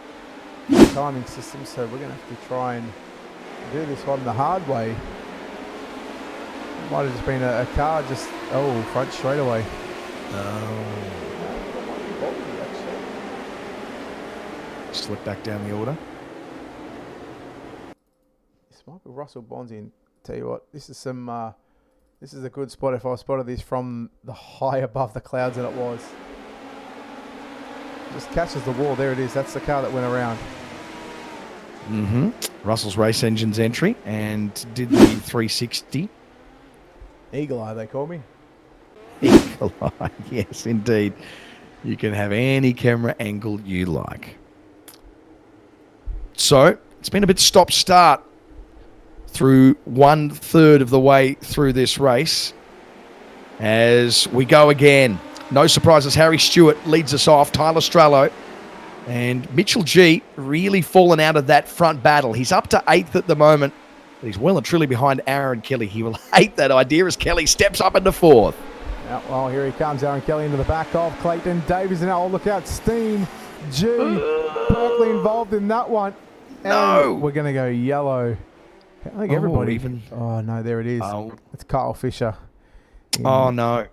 timing system, so we're going to have to try and do this one the hard way. Might have just been a car just, front straightaway. Slip back down the order. This might be Russell Bonzi, and tell you what, this is a good spot if I spotted this from the high above the clouds that it was. Just catches the wall, there it is, that's the car that went around. Russell's Race Engines entry and did the 360. Eagle Eye, they call me. Eagle Eye, yes, indeed. You can have any camera angle you like. So, it's been a bit stop-start through 1/3 of the way through this race. As we go again. No surprises, Harry Stewart leads us off. Tyler Strallo and Mitchell G really fallen out of that front battle. He's up to 8th at the moment. But he's well and truly behind Aaron Kelly. He will hate that idea as Kelly steps up into 4th. Well, here he comes, Aaron Kelly into the back of Clayton Davies. And now, look out, Steen, G, Berkeley involved in that one. And we're going to go yellow. I think everybody... Oh, no, there it is. It's Kyle Fisher. Oh, no.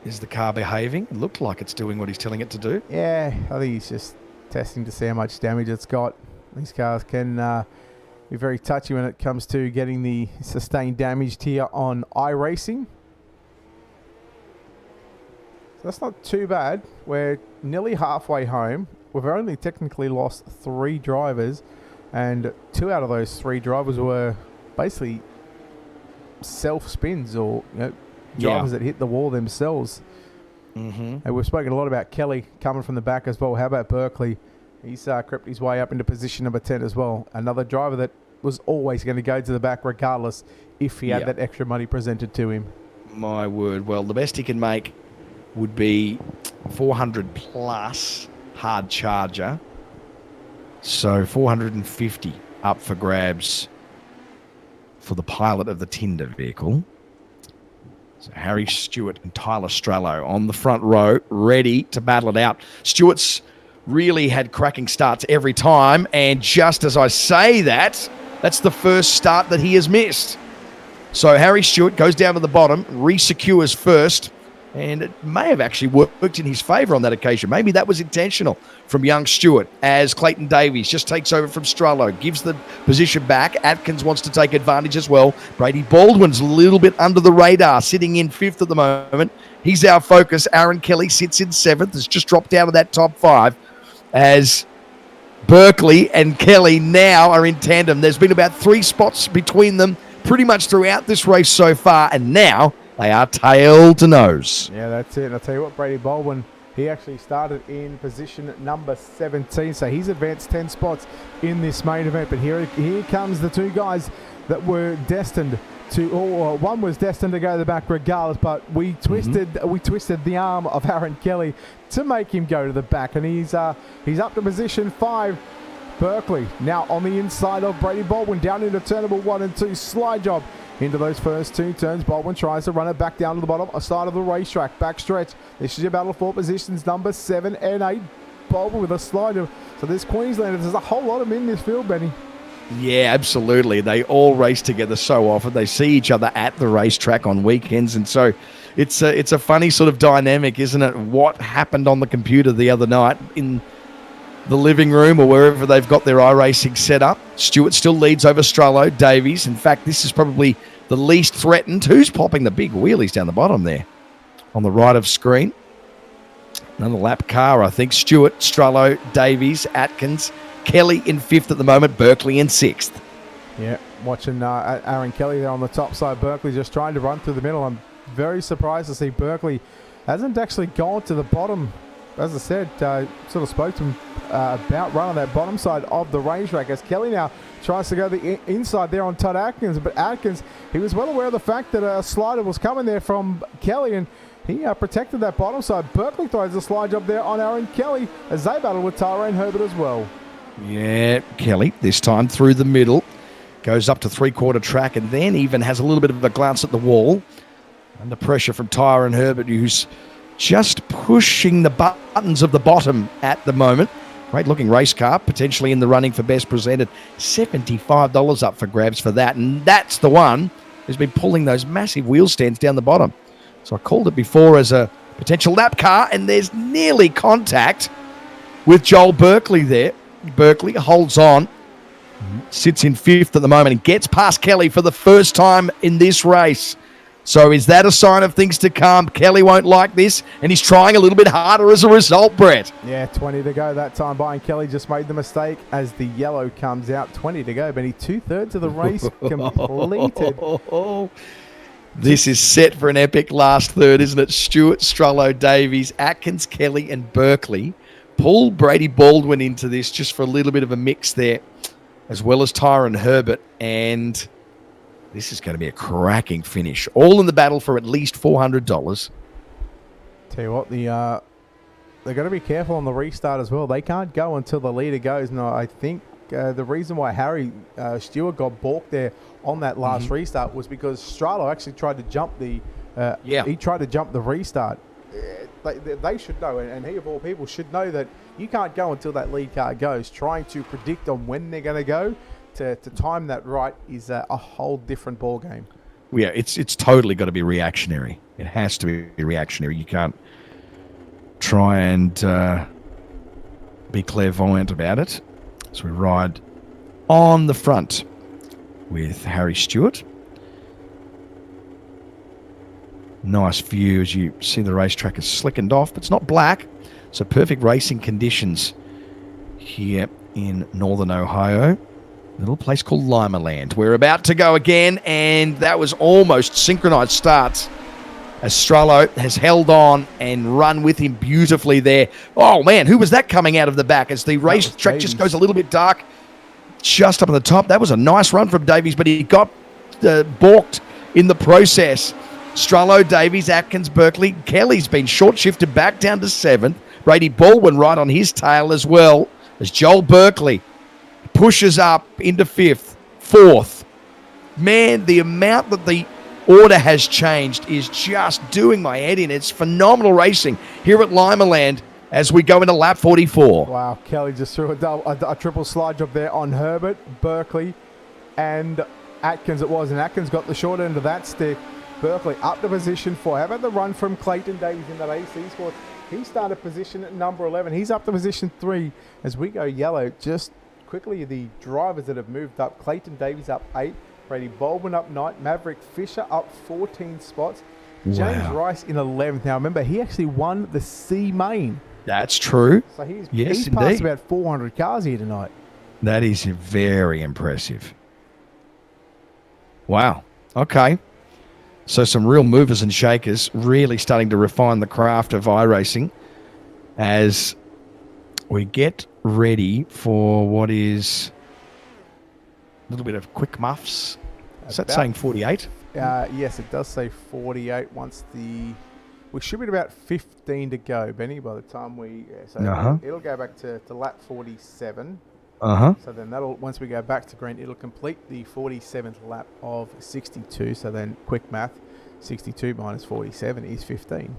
Is the car behaving? It looked like it's doing what he's telling it to do. Yeah, I think he's just testing to see how much damage it's got. These cars can be very touchy when it comes to getting the sustained damage here on iRacing. So that's not too bad. We're nearly halfway home. We've only technically lost 3 drivers, and 2 out of those 3 drivers were basically self-spins or drivers that hit the wall themselves. And we've spoken a lot about Kelly coming from the back as well. How about Berkeley? He's crept his way up into position number 10 as well. Another driver that was always going to go to the back regardless if he had that extra money presented to him. My word. Well, the best he can make would be 400 plus hard charger. So 450 up for grabs for the pilot of the Tinder vehicle. So Harry Stewart and Tyler Strallo on the front row, ready to battle it out. Stewart's really had cracking starts every time, and just as I say that, that's the first start that he has missed. So Harry Stewart goes down to the bottom, re-secures first, and it may have actually worked in his favour on that occasion. Maybe that was intentional from young Stewart as Clayton Davies just takes over from Strallo, gives the position back. Atkins wants to take advantage as well. Brady Baldwin's a little bit under the radar, sitting in 5th at the moment. He's our focus. Aaron Kelly sits in 7th, has just dropped out of that top 5 as Berkeley and Kelly now are in tandem. There's been about 3 spots between them pretty much throughout this race so far, and now they are tail to nose. Yeah, that's it. And I'll tell you what, Brady Baldwin, he actually started in position number 17, so he's advanced 10 spots in this main event. But here comes the 2 guys that were destined to, or one was destined to go to the back regardless, but we twisted the arm of Aaron Kelly to make him go to the back, and he's up to position 5. Berkeley now on the inside of Brady Baldwin, down into turnable 1 and 2, slide job into those first 2 turns. Baldwin tries to run it back down to the bottom side of the racetrack, back stretch. This is your battle for positions number 7 and 8. Baldwin with a slide job. So there's Queenslanders. There's a whole lot of them in this field, Benny. Yeah, absolutely. They all race together so often. They see each other at the racetrack on weekends, and so It's a funny sort of dynamic, isn't it? What happened on the computer the other night in the living room or wherever they've got their iRacing set up. Stewart still leads over Strollo, Davies. In fact, this is probably the least threatened. Who's popping the big wheelies down the bottom there on the right of screen? Another lap car, I think. Stewart, Strollo, Davies, Atkins, Kelly in 5th at the moment, Berkeley in 6th. Yeah, watching Aaron Kelly there on the top side. Berkeley just trying to run through the middle. I'm very surprised to see Berkeley hasn't actually gone to the bottom. As I said, sort of spoke to him about running that bottom side of the racetrack as Kelly now tries to go the inside there on Todd Atkins. But Atkins, he was well aware of the fact that a slider was coming there from Kelly, and he protected that bottom side. Berkeley throws a slide job there on Aaron Kelly as they battle with Tyrone Herbert as well. Yeah, Kelly, this time through the middle, goes up to 3/4 track and then even has a little bit of a glance at the wall. Under pressure from Tyrone Herbert, who's just pushing the buttons of the bottom at the moment. Great looking race car, potentially in the running for best presented. $75 up for grabs for that. And that's the one who's been pulling those massive wheel stands down the bottom. So I called it before as a potential lap car, and there's nearly contact with Joel Berkeley there. Berkeley holds on, sits in 5th at the moment and gets past Kelly for the first time in this race. So is that a sign of things to come? Kelly won't like this, and he's trying a little bit harder as a result, Brett. Yeah, 20 to go that time by, and Kelly just made the mistake as the yellow comes out. 20 to go, Benny. 2/3 of the race completed. This is set for an epic last third, isn't it? Stewart, Strollo, Davies, Atkins, Kelly, and Berkeley. Pull Brady Baldwin into this just for a little bit of a mix there, as well as Tyrone Herbert, and this is going to be a cracking finish. All in the battle for at least $400. Tell you what, they're going to be careful on the restart as well. They can't go until the leader goes. No, I think the reason why Harry Stewart got balked there on that last restart was because Stralo actually tried to jump the he tried to jump the restart. They should know, and he of all people should know that you can't go until that lead car goes. Trying to predict on when they're going to go to time that right is a whole different ball game. Yeah, it's totally got to be reactionary. It has to be reactionary. You can't try and be clairvoyant about it. So we ride on the front with Harry Stewart. Nice view as you see the racetrack is slickened off, but it's not black. So perfect racing conditions here in northern Ohio. A little place called Limaland. We're about to go again, and that was almost synchronized starts as Strollo has held on and run with him beautifully there. Oh, man, who was that coming out of the back as the racetrack just goes a little bit dark just up on the top? That was a nice run from Davies, but he got balked in the process. Strollo, Davies, Atkins, Berkeley. Kelly's been short-shifted back down to 7th. Brady Baldwin right on his tail as well as Joel Berkeley pushes up into 5th, 4th. Man, the amount that the order has changed is just doing my head in. It's phenomenal racing here at Limaland as we go into lap 44. Wow, Kelly just threw a triple slide job there on Herbert, Berkeley, and Atkins it was. And Atkins got the short end of that stick. Berkeley up to position 4. How about the run from Clayton Davies in that AC squad? He started position at number 11. He's up to position 3 as we go yellow. Just quickly, the drivers that have moved up. Clayton Davies up 8. Brady Baldwin up 9. Maverick Fisher up 14 spots. Wow. James Rice in 11th. Now, remember, he actually won the C main. That's true. So he's passed about 400 cars here tonight. That is very impressive. Wow. Okay. So some real movers and shakers, really starting to refine the craft of iRacing as we get ready for what is a little bit of quick muffs. Is that saying 48? Yes, it does say 48 once we should be at about 15 to go, Benny, by the time it'll go back to lap 47. So then once we go back to green, it'll complete the 47th lap of 62. So then quick math, 62 minus 47 is 15.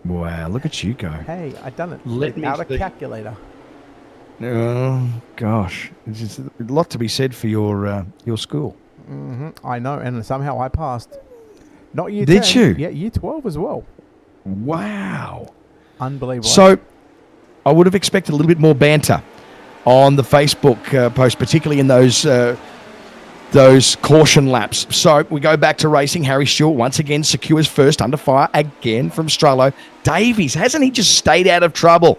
Wow, look at you go. Hey, I done it without a calculator. Oh, gosh. There's a lot to be said for your school. I know, and somehow I passed. Not year Did 10. you? Yeah, year 12 as well. Wow. Unbelievable. So I would have expected a little bit more banter on the Facebook post, particularly in those caution laps. So we go back to racing. Harry Stewart once again secures first under fire again from Strollo. Davies, hasn't he just stayed out of trouble?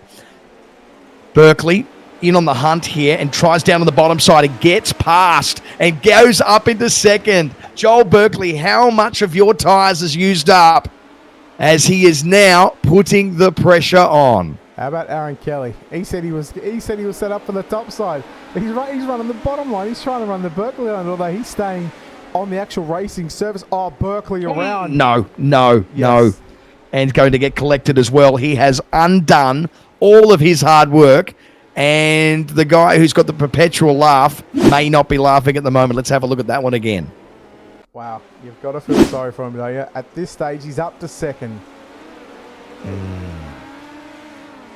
Berkeley in on the hunt here and tries down on the bottom side and gets past and goes up into second. Joel Berkeley, how much of your tyres is used up as he is now putting the pressure on? How about Aaron Kelly? He said he was set up for the top side. He's running the bottom line. He's trying to run the Berkeley line, although he's staying on the actual racing surface. Oh, Berkeley around. No. And going to get collected as well. He has undone all of his hard work. And the guy who's got the perpetual laugh may not be laughing at the moment. Let's have a look at that one again. Wow, you've got to feel sorry for him, don't you? At this stage, he's up to second.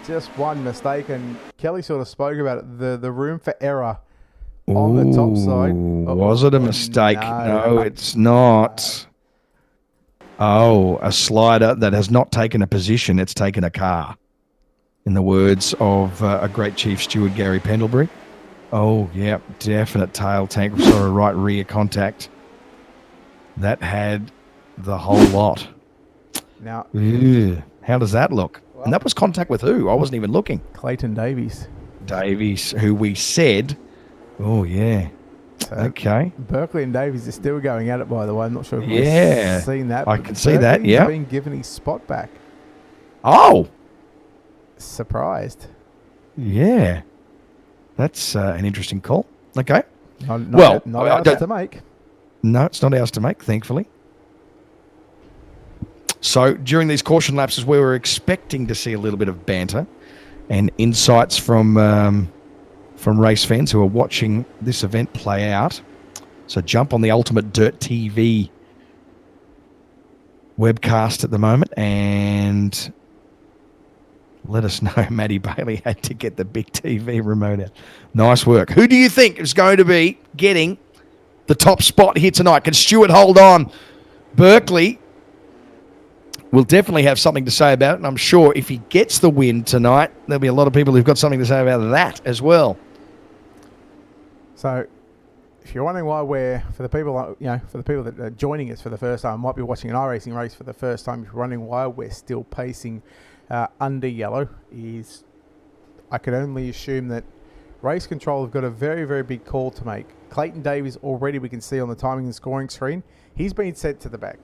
Just one mistake, and Kelly sort of spoke about it. The room for error on the top side. Was it a mistake? No, it's not. A slider that has not taken a position. It's taken a car. In the words of a great chief steward, Gary Pendlebury. Oh, yeah, definite tail tank, sorry, right rear contact. That had the whole lot. Now, how does that look? Well, and that was contact with who? I wasn't even looking. Clayton Davies. Davies, who we said, oh, yeah. So okay. Berkeley and Davies are still going at it, by the way. I'm not sure if you've seen that. I can see that, yeah. He's been given his spot back. Oh! Surprised. Yeah. That's an interesting call. Okay. Not ours to make. No, it's not ours to make, thankfully. So during these caution lapses, we were expecting to see a little bit of banter and insights from race fans who are watching this event play out. So jump on the UltimateDirtTV webcast at the moment and let us know. Matty Bailey had to get the big TV remote out. Nice work. Who do you think is going to be getting the top spot here tonight? Can Stewart hold on? Berkeley will definitely have something to say about it, and I'm sure if he gets the win tonight, there'll be a lot of people who've got something to say about that as well. So, if you're wondering why for the people that are joining us for the first time, might be watching an iRacing race for the first time, if you're wondering why we're still pacing under yellow, is I can only assume that race control have got a very, very big call to make. Clayton Davies already, we can see on the timing and scoring screen, he's been sent to the back.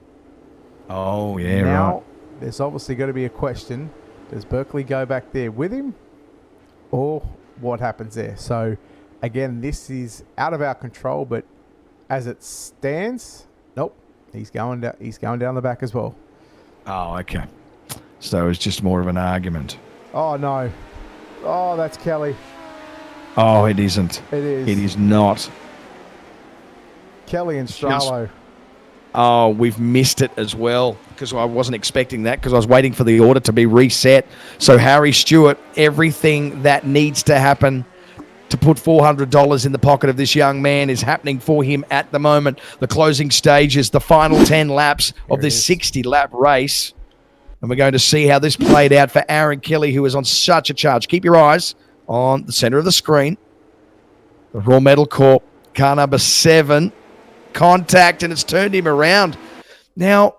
Oh, yeah, now, right. There's obviously got to be a question. Does Berkeley go back there with him? Or what happens there? So, again, this is out of our control, but as it stands, nope. He's going down the back as well. Oh, okay. So it's just more of an argument. Oh, no. Oh, that's Kelly. Oh, it isn't. It is. It is not. Kelly and Strollo. Oh, we've missed it as well because I wasn't expecting that because I was waiting for the order to be reset. So Harry Stewart, everything that needs to happen to put $400 in the pocket of this young man is happening for him at the moment. The closing stage is the final 10 laps of this 60-lap race. And we're going to see how this played out for Aaron Kelly, who is on such a charge. Keep your eyes on the center of the screen. The Raw Metal Corp, car number 7. Contact, and it's turned him around. Now,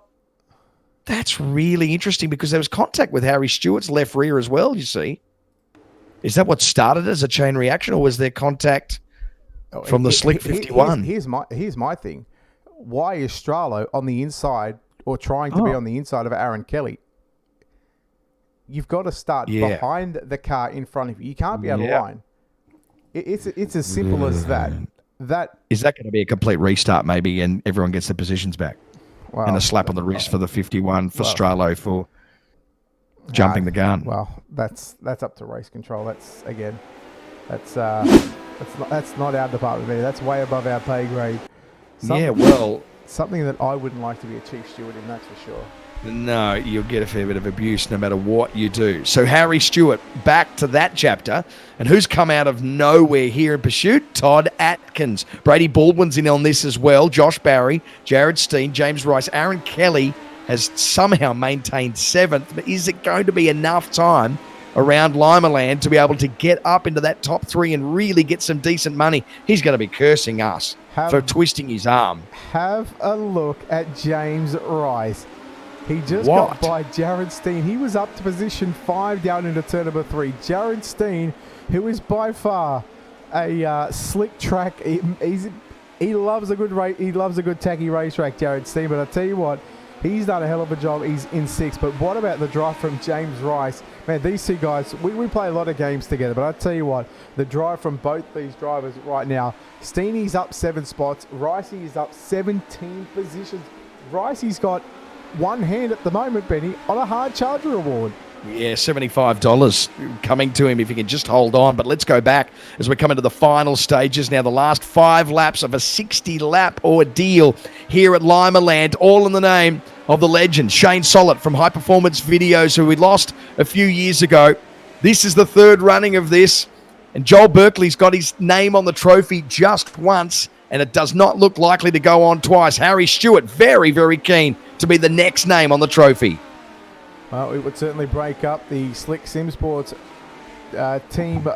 that's really interesting because there was contact with Harry Stewart's left rear as well, you see. Is that what started as a chain reaction, or was there contact from the Slick 51? Here's my thing. Why is Strollo on the inside or trying to be on the inside of Aaron Kelly? You've got to start behind the car in front of you. You can't be out of line. It's as simple as that. Is that going to be a complete restart maybe and everyone gets their positions back? Well, and a slap on the wrist for the 51 for Strollo for jumping the gun. Well, that's up to race control. That's not our department. That's way above our pay grade. Something that I wouldn't like to be a chief steward in, that's for sure. No, you'll get a fair bit of abuse no matter what you do. So Harry Stewart, back to that chapter. And who's come out of nowhere here in pursuit? Todd Atkins. Brady Baldwin's in on this as well. Josh Barry, Jared Steen, James Rice, Aaron Kelly has somehow maintained 7th. But is it going to be enough time around Limaland to be able to get up into that top 3 and really get some decent money? He's going to be cursing us for twisting his arm. Have a look at James Rice. He just got by Jared Steen. He was up to position 5 down into turn number 3. Jared Steen, who is by far a slick track. He loves a good race. He loves a good tacky racetrack, Jared Steen. But I tell you what, he's done a hell of a job. He's in 6th. But what about the drive from James Rice? Man, these two guys, we play a lot of games together. But I tell you what, the drive from both these drivers right now. Steeny's up 7 spots. Ricey is up 17 positions. Ricey's got one hand at the moment, Benny, on a hard charger award. Yeah, $75 coming to him if he can just hold on. But let's go back as we come into the final stages now. The last 5 laps of a 60-lap ordeal here at Limaland, all in the name of the legend, Shane Sollitt from High Performance Videos, who we lost a few years ago. This is the 3rd running of this, and Joel Berkeley's got his name on the trophy just once, and it does not look likely to go on twice. Harry Stewart, very, very keen to be the next name on the trophy. Well, it would certainly break up the Slick Sim Sports team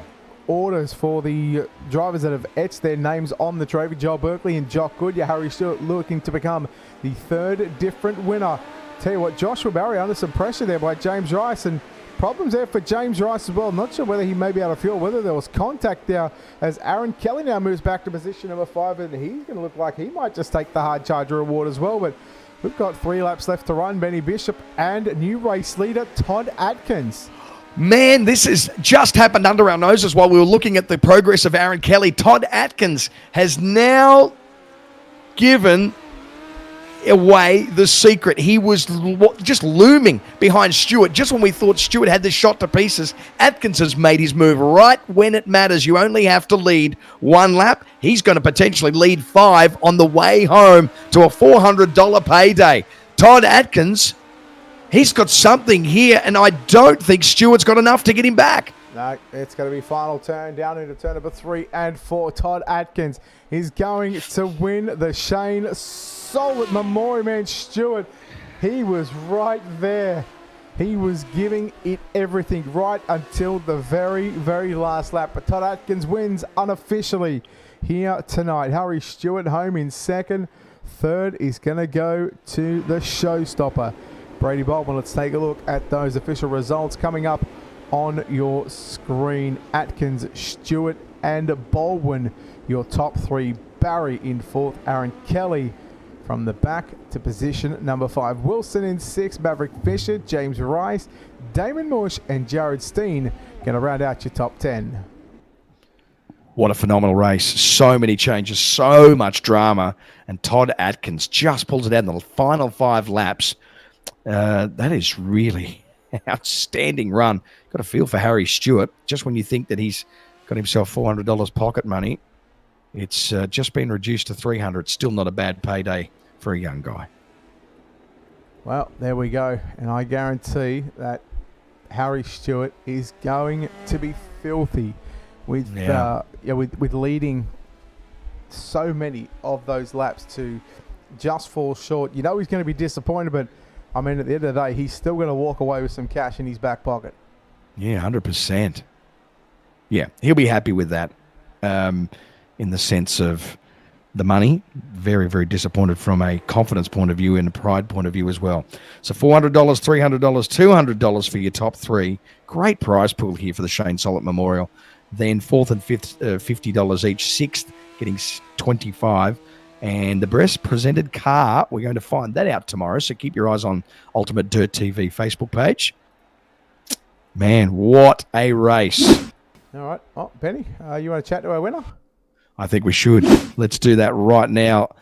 orders for the drivers that have etched their names on the trophy. Joel Berkeley and Jock Goodyear. Harry Stewart looking to become the 3rd different winner. Tell you what, Joshua Barry under some pressure there by James Rice, and problems there for James Rice as well. Not sure whether he may be out of fuel, whether there was contact there as Aaron Kelly now moves back to position number 5, and he's going to look like he might just take the hard charger award as well. But we've got 3 laps left to run. Benny Bishop and new race leader Todd Atkins. Man, this has just happened under our noses while we were looking at the progress of Aaron Kelly. Todd Atkins has now given away the secret. He was just looming behind Stewart. Just when we thought Stewart had this shot to pieces, Atkins has made his move right when it matters. You only have to lead 1 lap. He's going to potentially lead 5 on the way home to a $400 payday. Todd Atkins, he's got something here, and I don't think Stewart's got enough to get him back. No, it's going to be final turn down into turn number 3 and 4. Todd Atkins is going to win the Shane Sollitt Memorial. Man, Stewart, he was right there. He was giving it everything right until the very, very last lap. But Todd Atkins wins unofficially here tonight. Harry Stewart home in 2nd. 3rd is going to go to the showstopper, Brady Baldwin. Let's take a look at those official results coming up on your screen. Atkins, Stewart, and Baldwin, your top 3. Barry in 4th. Aaron Kelly from the back to position number 5. Wilson in 6th. Maverick Fisher, James Rice, Damon Mush, and Jared Steen going to round out your top 10. What a phenomenal race. So many changes, so much drama. And Todd Atkins just pulls it out in the final 5 laps. That is really outstanding run. Got a feel for Harry Stewart. Just when you think that he's got himself $400 pocket money, it's just been reduced to $300. Still not a bad payday for a young guy. Well, there we go. And I guarantee that Harry Stewart is going to be filthy with with leading so many of those laps to just fall short. You know he's going to be disappointed, but I mean, at the end of the day, he's still going to walk away with some cash in his back pocket. Yeah, 100%. Yeah, he'll be happy with that in the sense of the money. Very, very disappointed from a confidence point of view and a pride point of view as well. So $400, $300, $200 for your top 3. Great prize pool here for the Shane Sollitt Memorial. Then 4th and 5th, $50 each. 6th, getting $25. And the best presented car, we're going to find that out tomorrow. So keep your eyes on UltimateDirtTV Facebook page. Man, what a race. All right. Oh, Benny, you want to chat to our winner? I think we should. Let's do that right now.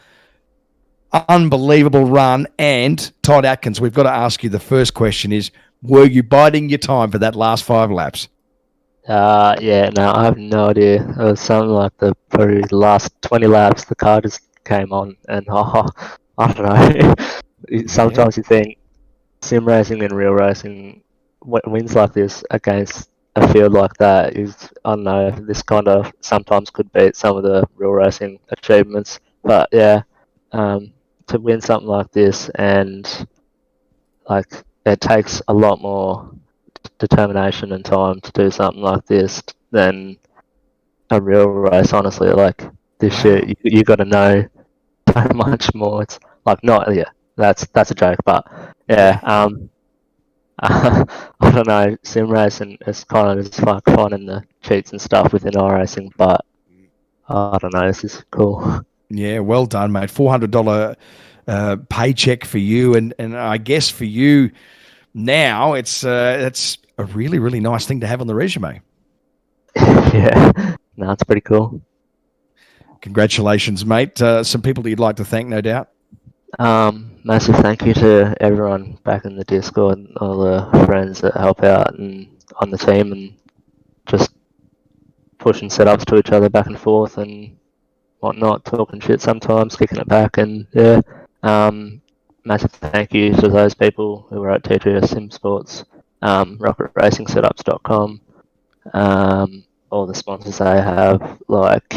Unbelievable run. And Todd Atkins, we've got to ask you, the first question is, were you biding your time for that last 5 laps? Yeah, no, I have no idea. It was something like probably the last 20 laps, the car just came on, and I don't know. Sometimes you think, sim racing and real racing, wins like this against a field like that is, I don't know, this kind of sometimes could beat some of the real racing achievements. But yeah, to win something like this, and like it takes a lot more determination and time to do something like this than a real race. Honestly, like this shit, you got to know so much more. It's like not, yeah, that's a joke, but yeah, I don't know, sim racing is kind of just like finding the cheats and stuff within iRacing, but I don't know, this is cool. Yeah, well done, mate. $400 paycheck for you, and I guess for you now, it's a really, really nice thing to have on the resume. Yeah, no, it's pretty cool. Congratulations, mate. Some people that you'd like to thank, no doubt. Massive thank you to everyone back in the Discord, all the friends that help out and on the team, and just pushing setups to each other back and forth and whatnot, talking shit sometimes, kicking it back, and yeah. Massive thank you to those people who were at TGS Sim Sports, RocketRacingSetups.com, all the sponsors they have, like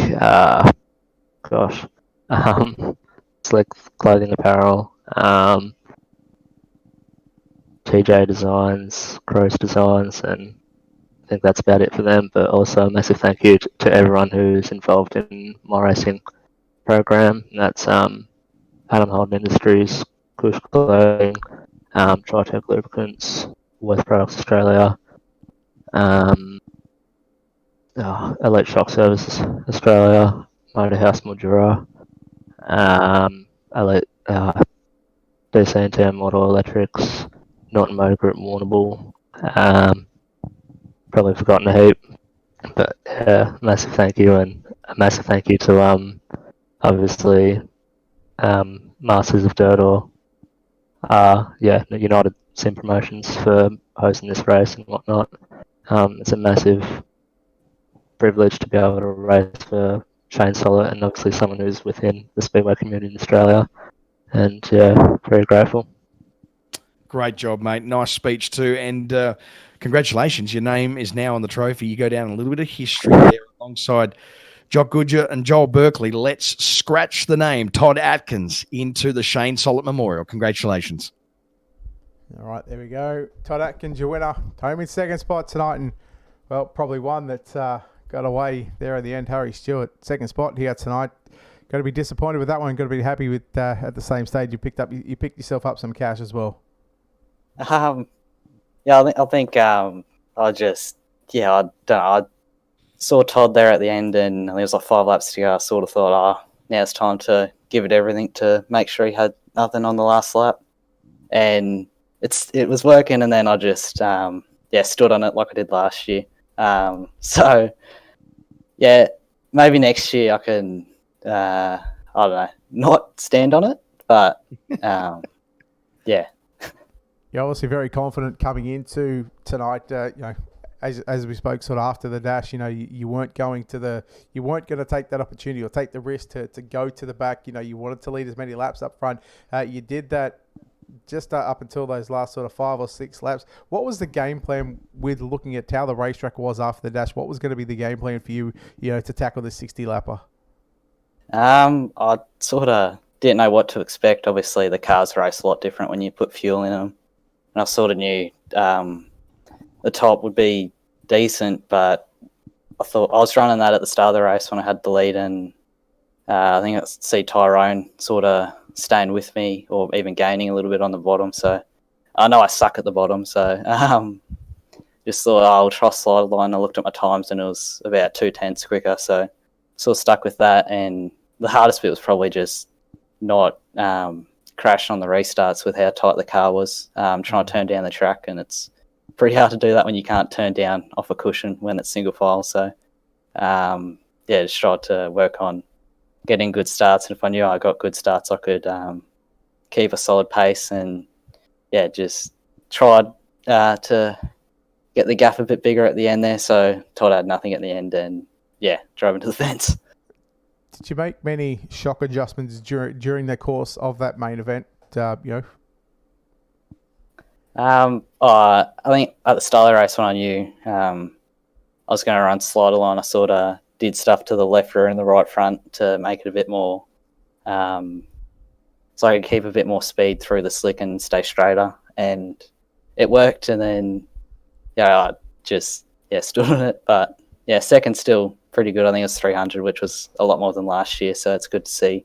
Slick Clothing Apparel, TJ Designs, Crows Designs, and I think that's about it for them. But also a massive thank you to everyone who's involved in my racing program. That's Adam Holden Industries, Kush Clothing, Tritech Lubricants, West Products Australia, Elite Shock Services Australia, Motorhouse Mildura, Elite DC and TM Auto Electrics, Norton Motor Group, Warrnambool. Probably forgotten a heap, but yeah, massive thank you, and a massive thank you to obviously Masters of Dirt, or United Sim Promotions for hosting this race and whatnot. It's a massive privilege to be able to race for Shane Sollitt, and obviously someone who's within the Speedway community in Australia, and yeah, very grateful. Great job, mate. Nice speech too, and congratulations. Your name is now on the trophy. You go down a little bit of history there alongside Jock Goodger and Joel Berkeley. Let's scratch the name Todd Atkins into the Shane Sollitt Memorial. Congratulations. All right, there we go. Todd Atkins, your winner. Home in second spot tonight, and well, probably one that got away there at the end. Harry Stewart, second spot here tonight. Got to be disappointed with that one. Got to be happy with at the same stage you picked yourself up some cash as well. I think I saw Todd there at the end, and there was like 5 laps to go. I sort of thought, now it's time to give it everything to make sure he had nothing on the last lap, and it was working. And then I just stood on it like I did last year. So yeah, maybe next year I can I don't know, not stand on it, but yeah. You're obviously very confident coming into tonight. As we spoke sort of after the dash, you weren't going to take that opportunity or take the risk to go to the back. You wanted to lead as many laps up front. You did that just up until those last sort of 5 or 6 laps. What was the game plan with looking at how the racetrack was after the dash? What was going to be the game plan for you, to tackle the 60 lapper? I sort of didn't know what to expect. Obviously, the cars race a lot different when you put fuel in them. And I sort of knew the top would be decent, but I thought I was running that at the start of the race when I had the lead, and I think I see Tyrone sort of staying with me or even gaining a little bit on the bottom. So I know I suck at the bottom, so just thought I'll try slide line. I looked at my times and it was about 2/10 quicker, so sort of stuck with that. And the hardest bit was probably just not crashing on the restarts with how tight the car was, trying to turn down the track, and it's pretty hard to do that when you can't turn down off a cushion when it's single file. So just tried to work on getting good starts, and if I knew I got good starts I could keep a solid pace, and just tried to get the gap a bit bigger at the end there. So Todd had nothing at the end, and drove into the fence. Did you make many shock adjustments during the course of that main event? I think at the start of the race when I knew I was going to run slide line, I sort of did stuff to the left rear and the right front to make it a bit more, so I could keep a bit more speed through the slick and stay straighter. And it worked. And then, I just stood on it. But second still pretty good. I think it was 300, which was a lot more than last year. So it's good to see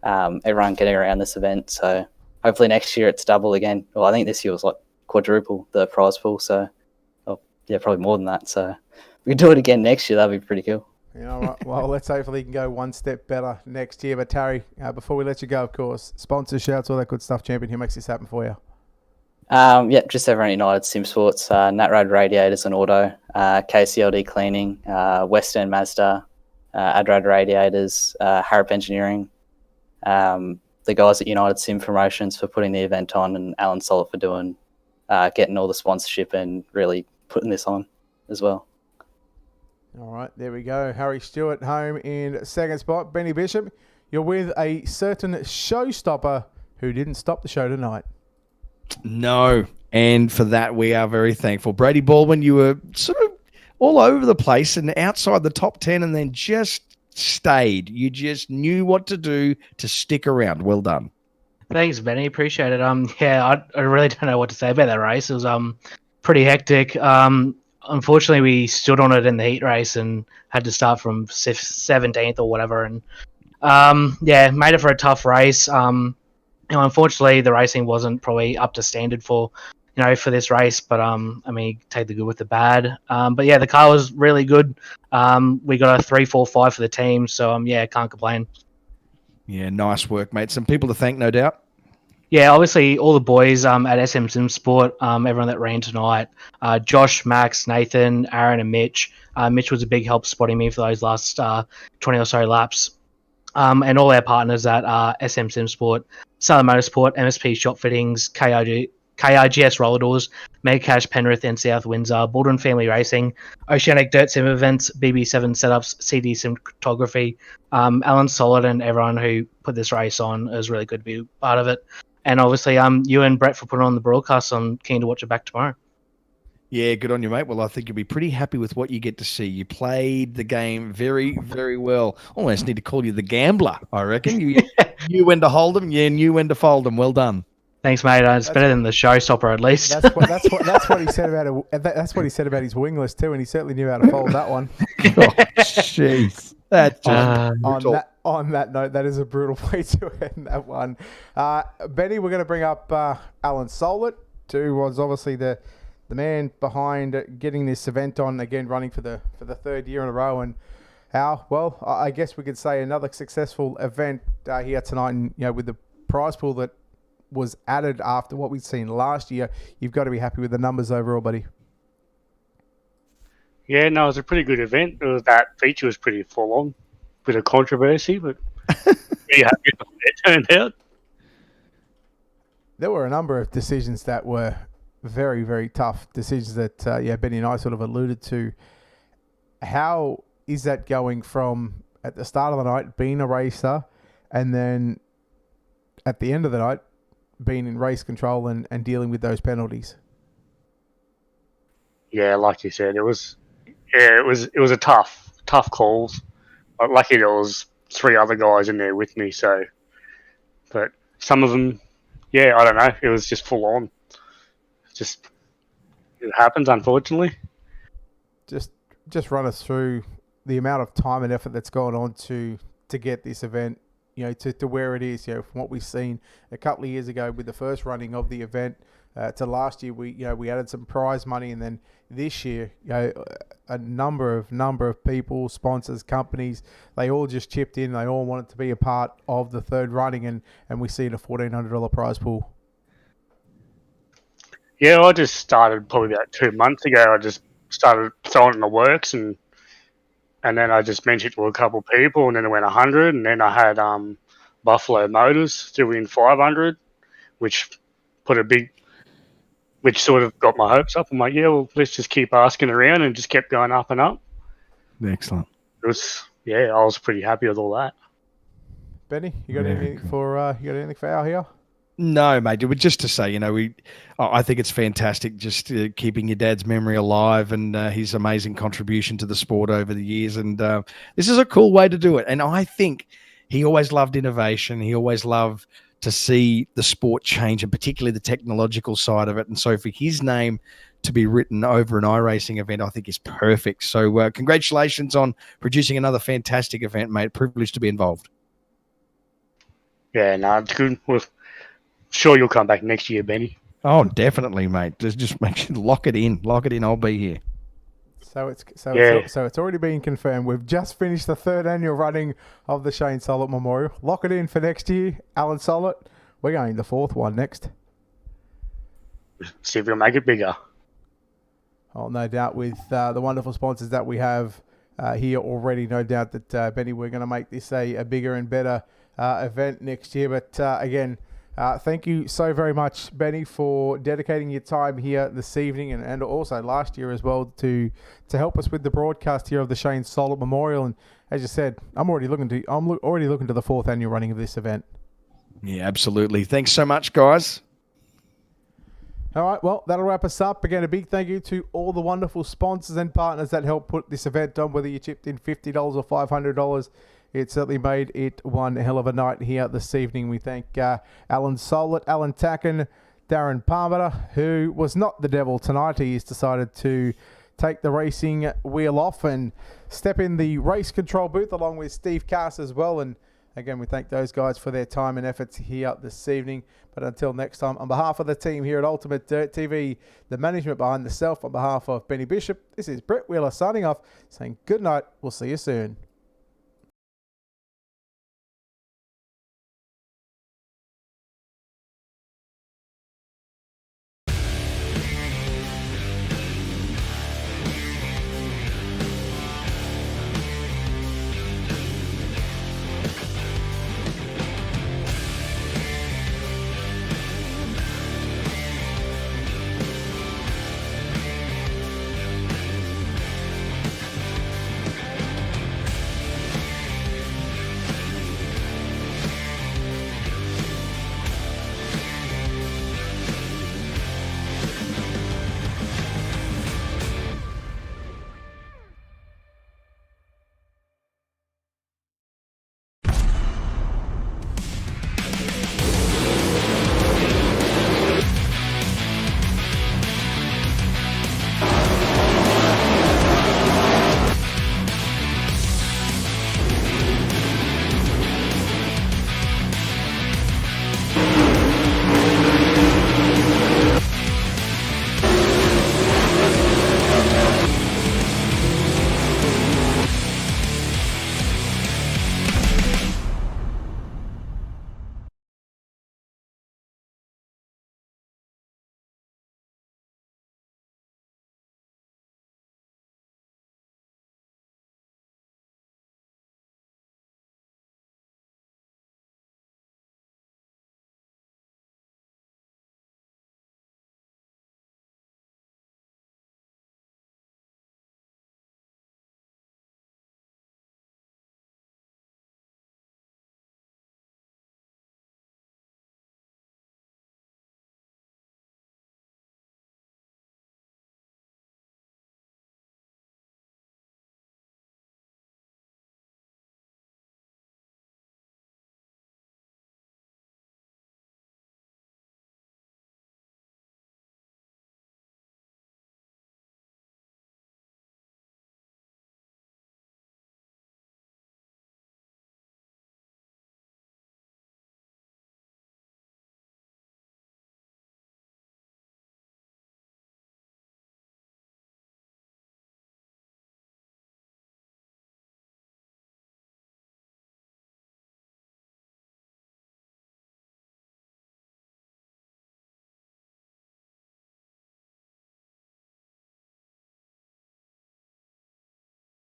everyone getting around this event. So hopefully next year it's double again. Well, I think this year was like quadruple the prize pool. So probably more than that. So if we can do it again next year, that'd be pretty cool. Right. Well, let's hopefully you can go one step better next year. But Tarry, before we let you go, of course, sponsor shouts, all that good stuff, champion. Who makes this happen for you? Just everyone at United Sim Sports, Nat Road Radiators and Auto, KCLD Cleaning, West End Mazda, Adrad Radiators, Harrop Engineering, the guys at United Sim Promotions for putting the event on, and Alan Sollitt for doing getting all the sponsorship and really putting this on as well. All right, there we go. Harry Stewart home in second spot. Benny Bishop, you're with a certain showstopper who didn't stop the show tonight. No, and for that we are very thankful. Brady Baldwin, you were sort of all over the place and outside the top 10 and then just stayed. You just knew what to do to stick around. Well done. Thanks, Benny. Appreciate it. I really don't know what to say about that race. It was pretty hectic. Unfortunately, we stood on it in the heat race and had to start from 17th or whatever. And made it for a tough race. Unfortunately, the racing wasn't probably up to standard for this race. But take the good with the bad. The car was really good. We got a 3-4-5 for the team. So can't complain. Yeah, nice work, mate. Some people to thank, no doubt. Yeah, obviously all the boys at SM Sim Sport, everyone that ran tonight, Josh, Max, Nathan, Aaron, and Mitch. Mitch was a big help spotting me for those last 20 or so laps. And all our partners at SM Sim Sport, Southern Motorsport, MSP Shop Fittings, KRGS Roller Doors, Mega Cash Penrith and South Windsor, Baldwin Family Racing, Oceanic Dirt Sim Events, BB7 Setups, CD Sim Photography, Alan Solid, and everyone who put this race on. It was really good to be part of it. And obviously, you and Brett for putting on the broadcast. I'm keen to watch it back tomorrow. Yeah, good on you, mate. Well, I think you'll be pretty happy with what you get to see. You played the game very, very well. Almost need to call you the gambler, I reckon. You knew when to hold them, you knew when to fold them. Well done. Thanks, mate. It's better than the showstopper, at least. That's what he said about it. That's what he said about his wingless too, and he certainly knew how to fold that one. Jeez, that's on that note, that is a brutal way to end that one. Benny, we're going to bring up Alan Sollitt, who was obviously the man behind getting this event on again, running for the third year in a row. And I guess we could say another successful event here tonight. And with the prize pool that was added after what we'd seen last year, you've got to be happy with the numbers overall, buddy. Yeah, no, it was a pretty good event. That feature was pretty full on. Bit of controversy, but pretty happy with the way it turned out. There were a number of decisions that were very, very tough decisions that Benny and I sort of alluded to. How is that going from at the start of the night being a racer and then at the end of the night being in race control and dealing with those penalties? Yeah, like you said, it was a tough calls. Lucky there was 3 other guys in there with me, but some of them, I don't know, it was just full on. It happens, unfortunately. Just run us through the amount of time and effort that's gone on to get this event, to where it is, from what we've seen a couple of years ago with the first running of the event to last year. We added some prize money, and then this year, a number of people, sponsors, companies, they all just chipped in. They all wanted to be a part of the third running, and we see a $1,400 prize pool. Yeah, I just started probably about 2 months ago. I just started throwing it in the works, and then I just mentioned it to a couple of people, and then it went 100, and then I had Buffalo Motors to win 500, which sort of got my hopes up. I'm like, let's just keep asking around, and just kept going up and up. Excellent. It was, I was pretty happy with all that. Benny, you got anything for our here? No, mate. It was just to say, I think it's fantastic just keeping your dad's memory alive and his amazing contribution to the sport over the years. And this is a cool way to do it. And I think he always loved innovation. He always loved to see the sport change, and particularly the technological side of it. And so for his name to be written over an iRacing event, I think is perfect. So congratulations on producing another fantastic event, mate. Privileged to be involved. Yeah, no, it's good. Well, sure you'll come back next year, Benny. Oh, definitely, mate. Just make sure, lock it in. I'll be here. So it's already been confirmed. We've just finished the 3rd annual running of the Shane Sollitt Memorial. Lock it in for next year, Alan Sollitt. We're going the 4th one next. See if we'll make it bigger. Oh, no doubt with the wonderful sponsors that we have here already. No doubt that, Benny, we're going to make this a bigger and better event next year. But again, thank you so very much, Benny, for dedicating your time here this evening and also last year as well to help us with the broadcast here of the Shane Sollitt Memorial. And as you said, I'm already looking to the 4th annual running of this event. Yeah, absolutely. Thanks so much, guys. All right, well, that'll wrap us up. Again, a big thank you to all the wonderful sponsors and partners that helped put this event on, whether you chipped in $50 or $500. It certainly made it one hell of a night here this evening. We thank Alan Sollitt, Alan Tacken, Darren Palmer, who was not the devil tonight. He's decided to take the racing wheel off and step in the race control booth along with Steve Cass as well. And again, we thank those guys for their time and efforts here this evening. But until next time, on behalf of the team here at Ultimate Dirt TV, the management behind the self, on behalf of Benny Bishop, this is Brett Wheeler signing off, saying good night. We'll see you soon.